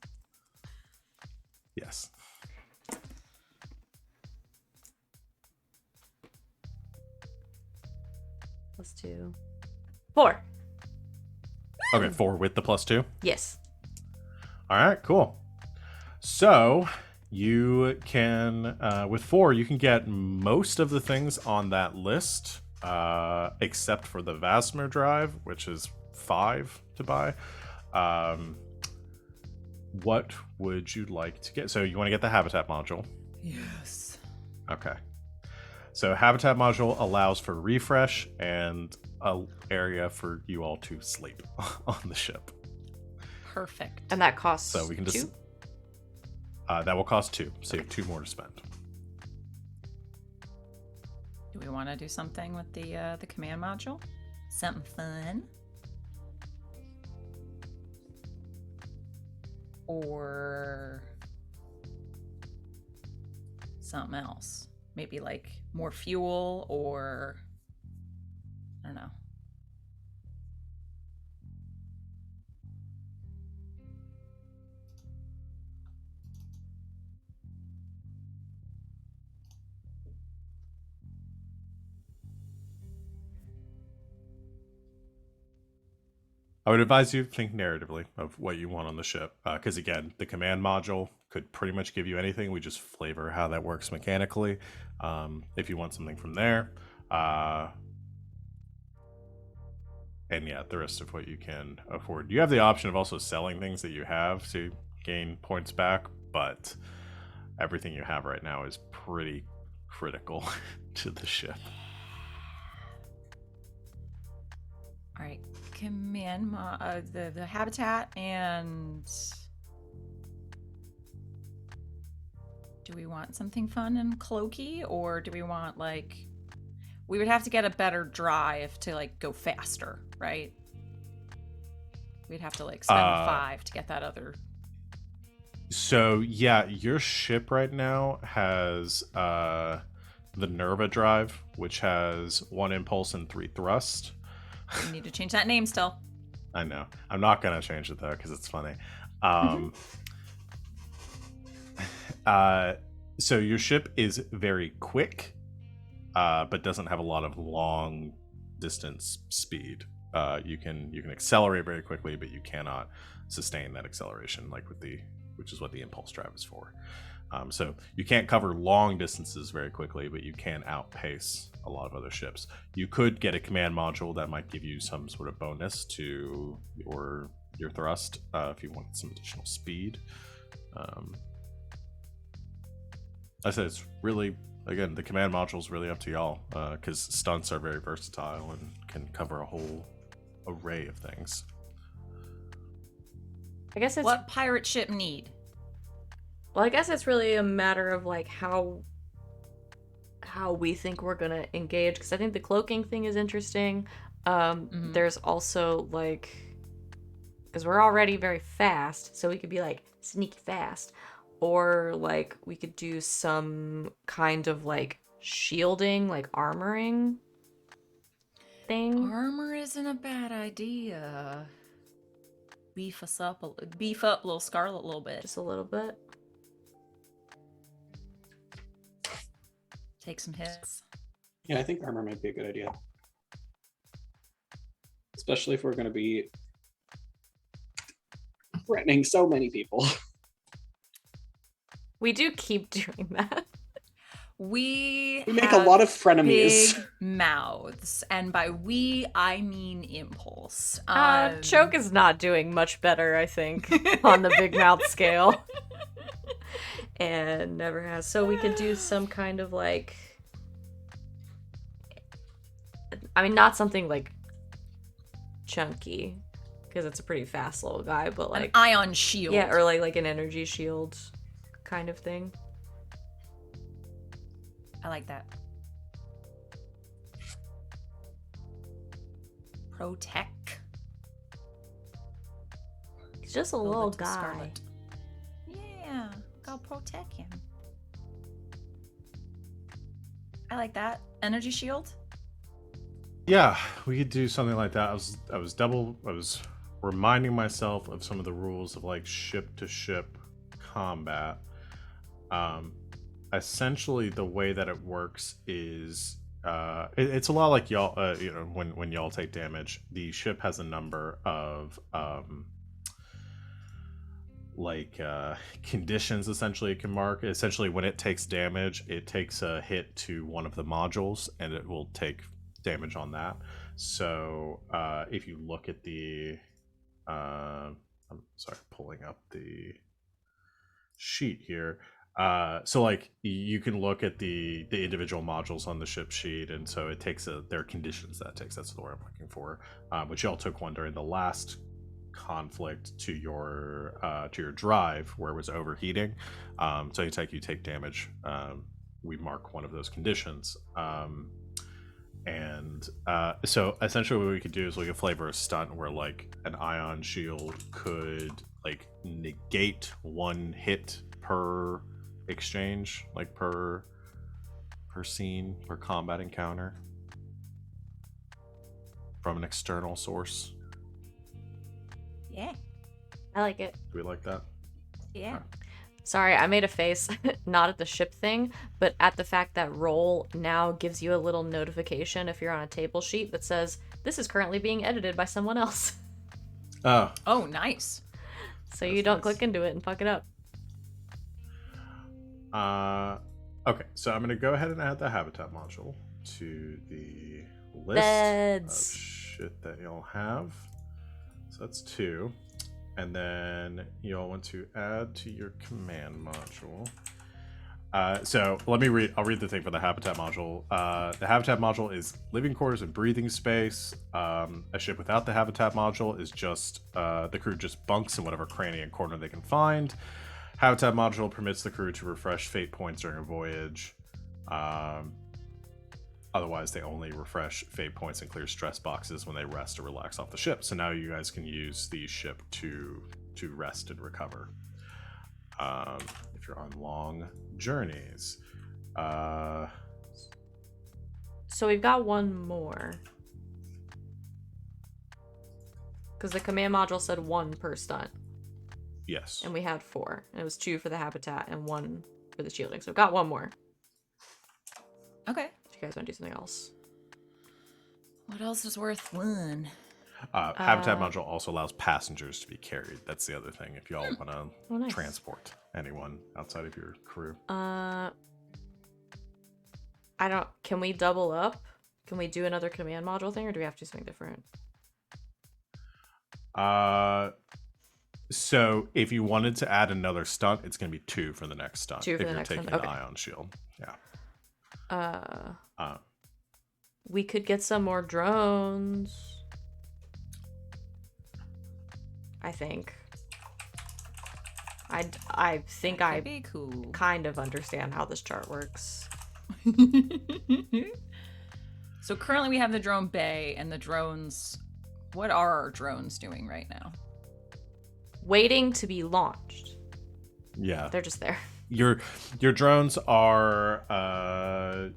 Yes. +2. 4. Okay, 4 with the +2. Yes. All right, cool. So you can, with 4, you can get most of the things on that list, except for the Vasmer drive, which is 5 to buy. What would you like to get? So you want to get the Habitat module. Yes. Okay. So Habitat module allows for refresh and a area for you all to sleep on the ship. Perfect. And that costs So we can just 2? that will cost 2, so you have 2 more to spend. Do we want to do something with the command module? Something fun? Or something else? Maybe like more fuel, or I don't know. I would advise you think narratively of what you want on the ship, because again, the command module could pretty much give you anything. We just flavor how that works mechanically. If you want something from there, and yeah, the rest of what you can afford. You have the option of also selling things that you have to gain points back, but everything you have right now is pretty critical to the ship. All right, command the habitat, and do we want something fun and cloaky, or do we want like we would have to get a better drive to like go faster, right? We'd have to like spend 5 to get that other. So yeah, your ship right now has the Nerva drive, which has 1 impulse and 3 thrust. You need to change that name still. I know. I'm not gonna change it though because it's funny. Um, so your ship is very quick, but doesn't have a lot of long distance speed. You can accelerate very quickly, but you cannot sustain that acceleration which is what the impulse drive is for. So you can't cover long distances very quickly, but you can outpace a lot of other ships. You could get a command module that might give you some sort of bonus to your thrust if you wanted some additional speed. I said it's really, again, the command module is really up to y'all because stunts are very versatile and can cover a whole array of things. I guess it's What pirate ship need? well, I guess it's really a matter of like how we think we're gonna engage, because I think the cloaking thing is interesting. There's also like, because we're already very fast, so we could be like sneaky fast, or like we could do some kind of like shielding, like armoring thing. Armor isn't a bad idea. Beef up little Scarlet a little bit. Just a little bit. Take some hits. Yeah, I think armor might be a good idea. Especially if we're going to be threatening so many people. We do keep doing that. We make a lot of frenemies. Big mouths, and by we I mean Impulse. Choke is not doing much better, I think, on the big mouth scale. And never has. So we could do some kind of like, I mean, not something like chunky, because it's a pretty fast little guy, but like an ion shield. Yeah, or like an energy shield kind of thing. I like that. Protect. He's just a little guy. Scarlet. Yeah, go protect him. I like that. Energy shield. Yeah, we could do something like that. I was reminding myself of some of the rules of like ship to ship combat. Essentially the way that it works is it's a lot like y'all when y'all take damage, the ship has a number of conditions essentially it can mark. Essentially when it takes damage, it takes a hit to one of the modules and it will take damage on that. So if you look at the I'm sorry, pulling up the sheet here. So like you can look at the individual modules on the ship sheet, and so it takes their conditions that takes. That's the word I'm looking for. Which y'all took one during the last conflict to your drive where it was overheating. So you take damage. We mark one of those conditions. So essentially what we could do is we could flavor a stunt where like an ion shield could like negate one hit per exchange, like per scene, per combat encounter from an external source. Yeah. I like it. Do we like that? Yeah. Sorry, I made a face, not at the ship thing, but at the fact that roll now gives you a little notification if you're on a table sheet that says, this is currently being edited by someone else. Oh, nice. So you don't click into it and fuck it up. Okay, so I'm going to go ahead and add the habitat module to the list Beds. of shit that y'all have. So that's 2. And then you'll want to add to your command module. So let me read. I'll read the thing for the habitat module. The habitat module is living quarters and breathing space. A ship without the habitat module is just the crew just bunks in whatever cranny and corner they can find. Habitat module permits the crew to refresh fate points during a voyage. Otherwise, they only refresh fate points and clear stress boxes when they rest or relax off the ship. So now you guys can use the ship to rest and recover. if you're on long journeys. So we've got one more. Because the command module said 1 per stunt. Yes. And we had 4. And it was 2 for the habitat and 1 for the shielding. So we've got one more. Okay. If you guys want to do something else. What else is worth 1? Habitat module also allows passengers to be carried. That's the other thing. If y'all want to nice. transport anyone outside of your crew. Can we double up? Can we do another command module thing, or do we have to do something different? So if you wanted to add another stunt, it's going to be 2 for the next stunt. 2 for if the you're next taking stunt. an Okay. ion shield. Yeah. We could get some more drones. I think. I think That'd I be cool. kind of understand how this chart works. So currently we have the drone bay and the drones. What are our drones doing right now? Waiting to be launched. Yeah. They're just there. Your drones are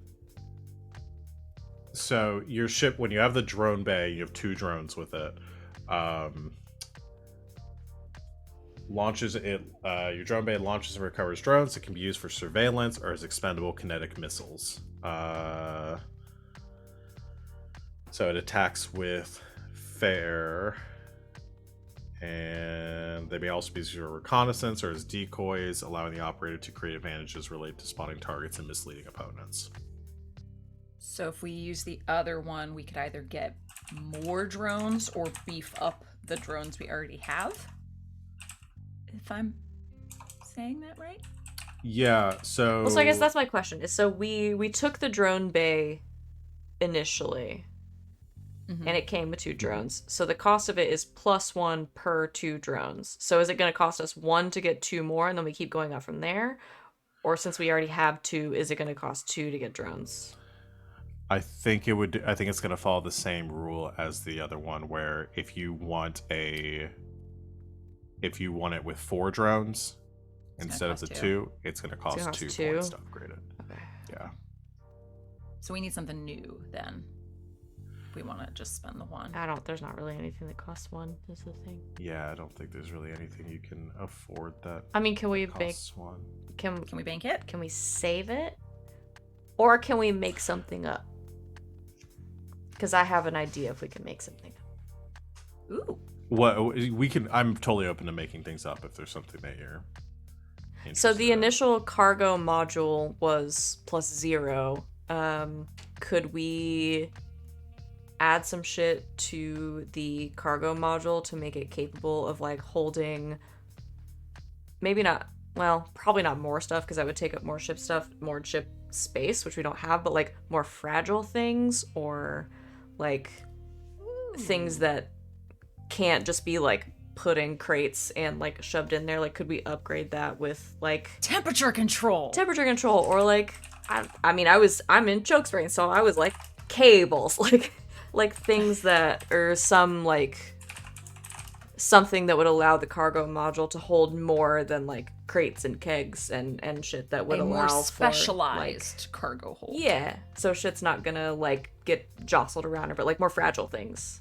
so your ship, when you have the drone bay, you have 2 drones with it. Launches it. Your drone bay launches and recovers drones. It can be used for surveillance or as expendable kinetic missiles. So it attacks with fare, and they may also be used for reconnaissance or as decoys, allowing the operator to create advantages related to spotting targets and misleading opponents. So if we use the other one, we could either get more drones or beef up the drones we already have. If I'm saying that right? Yeah, so... Well, so I guess that's my question. Is so we took the drone bay initially, and it came with 2 drones. So the cost of it is +1 per 2 drones. So is it going to cost us 1 to get 2 more, and then we keep going up from there? Or since we already have 2, is it going to cost 2 to get drones? I think it's going to follow the same rule as the other one, where if you want it with 4 drones instead of the 2, it's going to cost 2 points to upgrade it. Okay. Yeah. So we need something new then. If we want to just spend the 1. There's not really anything that costs 1, is the thing. Yeah, I don't think there's really anything you can afford that. I mean, can we costs 1. Can we bank it? Can we save it? Or can we make something up? Because I have an idea if we can make something up. Ooh. What we can? I'm totally open to making things up if there's something that you're. So the interested in. initial cargo module was +0. Could we add some shit to the cargo module to make it capable of like holding? Maybe not. Well, probably not more stuff because that would take up more ship space, which we don't have. But like more fragile things or like things that can't just be like put in crates and like shoved in there. Like, could we upgrade that with like Temperature control or like I'm in choke experience, so I was like cables, like things that or some like something that would allow the cargo module to hold more than like crates and kegs and shit that would a allow more for, specialized cargo hold. yeah, so shit's not gonna like get jostled around, but like more fragile things.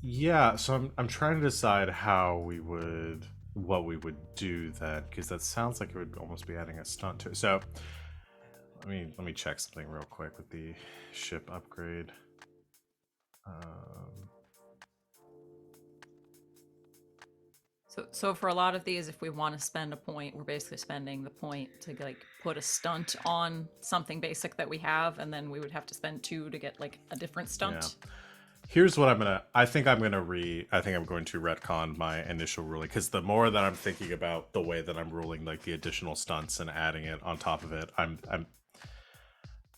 Yeah, so I'm trying to decide what we would do then, because that sounds like it would almost be adding a stunt to it. So let me check something real quick with the ship upgrade. So for a lot of these, if we want to spend a point, we're basically spending the point to like put a stunt on something basic that we have, and then we would have to spend 2 to get like a different stunt. Yeah. Here's what I think I'm going to retcon my initial ruling, because the more that I'm thinking about the way that I'm ruling like the additional stunts and adding it on top of it,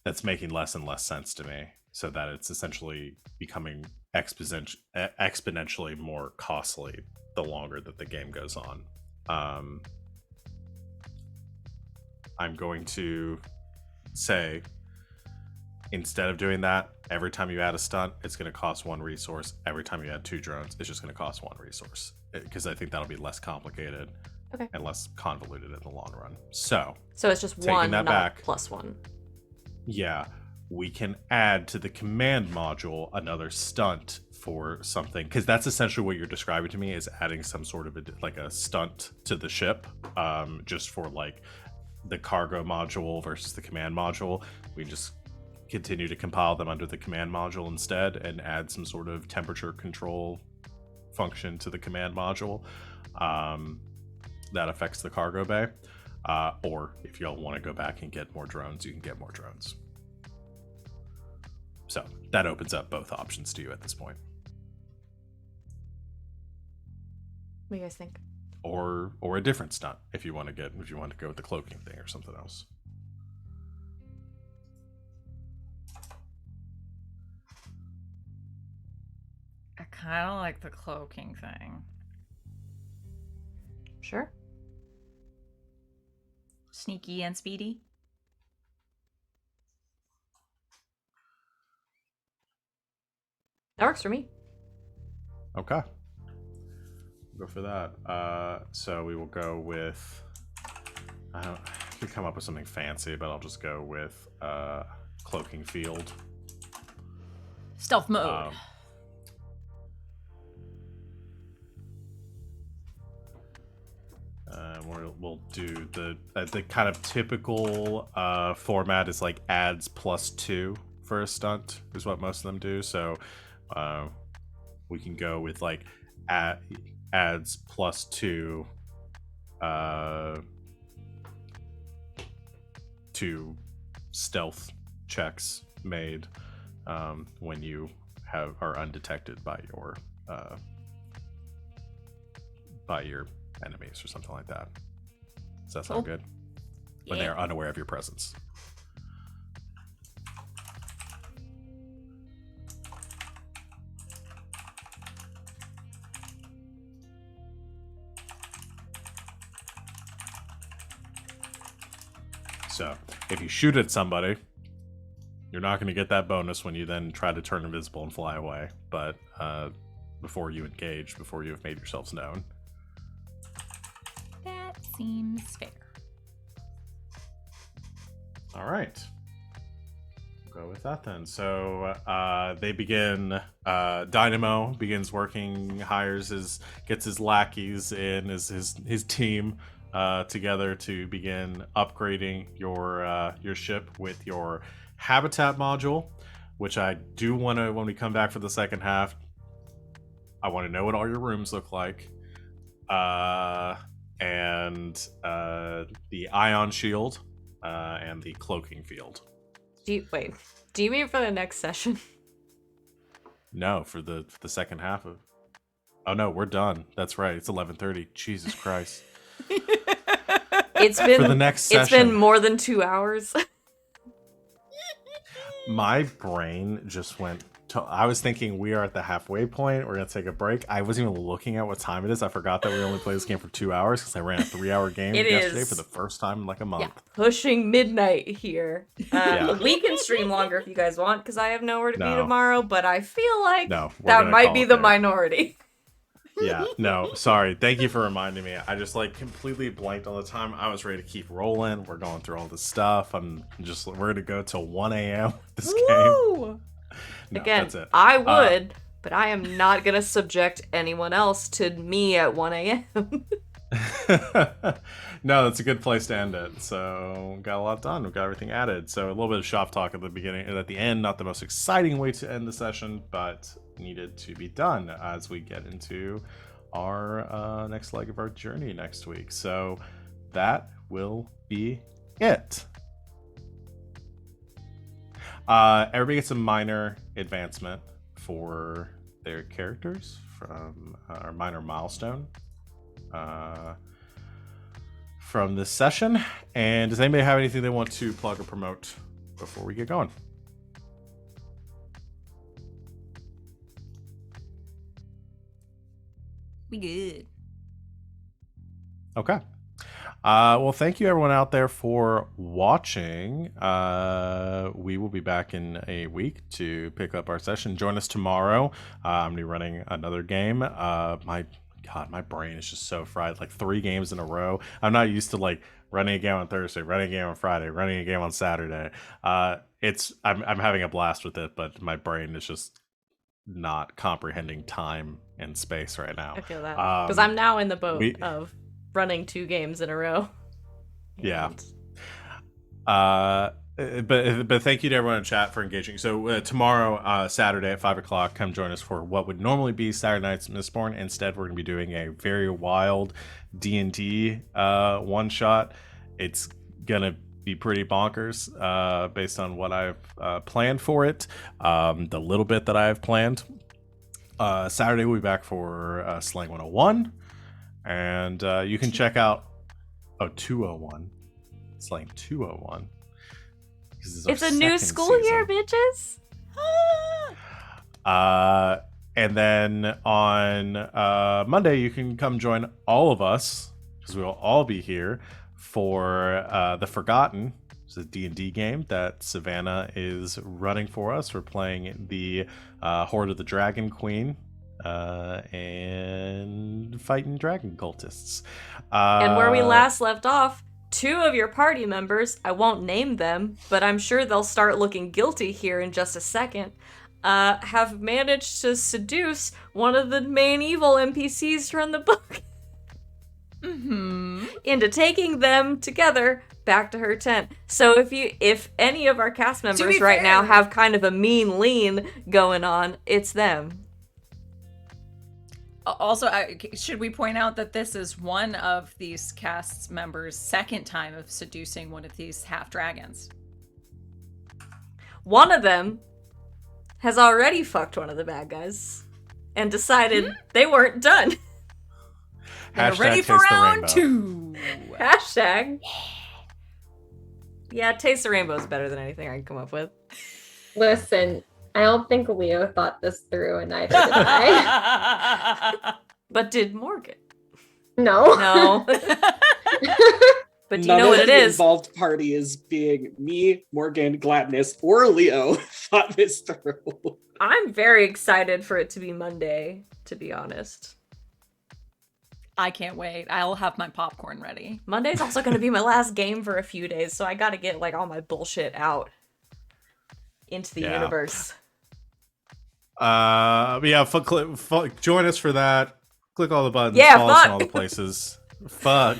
that's making less and less sense to me, so that it's essentially becoming exponentially more costly the longer that the game goes on. I'm going to say, instead of doing that, every time you add a stunt, it's going to cost 1 resource. Every time you add 2 drones, it's just going to cost 1 resource. Because I think that'll be less complicated and less convoluted in the long run. So it's just taking 1, that not back, +1. Yeah, we can add to the command module another stunt for something, because that's essentially what you're describing to me, is adding some sort of a stunt to the ship, just for like the cargo module versus the command module. We just continue to compile them under the command module instead and add some sort of temperature control function to the command module that affects the cargo bay. Or if y'all want to go back and get more drones, you can get more drones. So that opens up both options to you at this point. What do you guys think? Or a different stunt if you want to go with the cloaking thing or something else. I kind of like the cloaking thing. Sure. Sneaky and speedy. That works for me. Okay. We'll go for that. So we will go with, I could come up with something fancy, but I'll just go with cloaking field. Stealth mode. We'll do the kind of typical format is like adds +2 for a stunt is what most of them do. So we can go with like adds +2 to stealth checks made when you are undetected by your enemies or something like that. Does that sound good? When they are unaware of your presence. So if you shoot at somebody, you're not going to get that bonus when you then try to turn invisible and fly away. But before you engage, before you have made yourselves known. That seems fair. All right. Go with that then. So they begin. Dynamo begins working, gets his lackeys in, his team together to begin upgrading your ship with your habitat module, which I do want to, when we come back for the second half, I want to know what all your rooms look like, and the ion shield, and the cloaking field. Do you mean for the next session? No, for the second half of. Oh no, we're done. That's right. It's 11:30. Jesus Christ. It's been for the next session. It's been more than 2 hours. My brain just went to, I was thinking we are at the halfway point. We're going to take a break. I wasn't even looking at what time it is. I forgot that we only play this game for 2 hours because I ran a 3-hour game yesterday for the first time in like a month. Yeah, pushing midnight here. We can stream longer if you guys want because I have nowhere to be tomorrow, but I feel like that might be the minority. Yeah, no, sorry. Thank you for reminding me. I just like completely blanked on the time. I was ready to keep rolling. We're going through all this stuff. We're going to go till 1 a.m. with this game. No, again, that's it. I would, but I am not going to subject anyone else to me at 1 a.m. No, that's a good place to end it. So, got a lot done. We got everything added. So, a little bit of shop talk at the beginning and at the end. Not the most exciting way to end the session, but needed to be done as we get into our next leg of our journey next week. So, that will be it. Everybody gets a minor advancement for their characters from our minor milestone from this session. And does anybody have anything they want to plug or promote before we get going? We good. Okay. Well, thank you everyone out there for watching. We will be back in a week to pick up our session. Join us tomorrow. I'm gonna be running another game. My brain is just so fried. Like 3 games in a row. I'm not used to like running a game on Thursday, running a game on Friday, running a game on Saturday. I'm having a blast with it, but my brain is just not comprehending time and space right now. I feel that because I'm now in the boat we- of running 2 games in a row. Yeah. And But thank you to everyone in chat for engaging. So tomorrow, Saturday at 5:00, come join us for what would normally be Saturday Night's Mistborn. Instead, we're going to be doing a very wild D&D one shot. It's gonna be pretty bonkers based on what I've planned for it. The little bit that I've planned. Saturday we'll be back for Slang 101, and you can check out 201 Slang 201. it's a new school year, bitches. And then on Monday, you can come join all of us, because we will all be here for The Forgotten. It's a D&D game that Savannah is running for us. We're playing the Horde of the Dragon Queen and fighting dragon cultists. And where we last left off, 2 of your party members, I won't name them, but I'm sure they'll start looking guilty here in just a second, have managed to seduce one of the main evil NPCs from the book into taking them together back to her tent. So if any of our cast members right now have kind of a mean lean going on, it's them. Also, should we point out that this is one of these cast members' second time of seducing one of these half-dragons? One of them has already fucked one of the bad guys and decided they weren't done. They're Hashtag ready for Taste the round Rainbow. 2! Hashtag. Yeah, Taste the Rainbow is better than anything I can come up with. Listen, I don't think Leo thought this through, and neither did I. But did Morgan? No. No. But do you None know what of it the is? involved parties being me, Morgan, Gladness, or Leo thought this through. I'm very excited for it to be Monday, to be honest. I can't wait. I'll have my popcorn ready. Monday's also going to be my last game for a few days, so I got to get like all my bullshit out into the universe. But yeah, join us for that. Click all the buttons. Yeah, follow us in fuck. all the places. Fuck.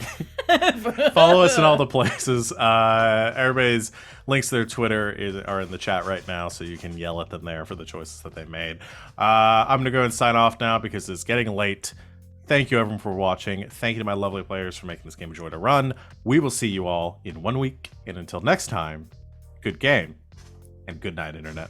Follow us in all the places. Everybody's links to their Twitter are in the chat right now, so you can yell at them there for the choices that they made. I'm gonna go and sign off now because it's getting late. Thank you everyone for watching. Thank you to my lovely players for making this game a joy to run. We will see you all in 1 week, and until next time, good game and good night, Internet.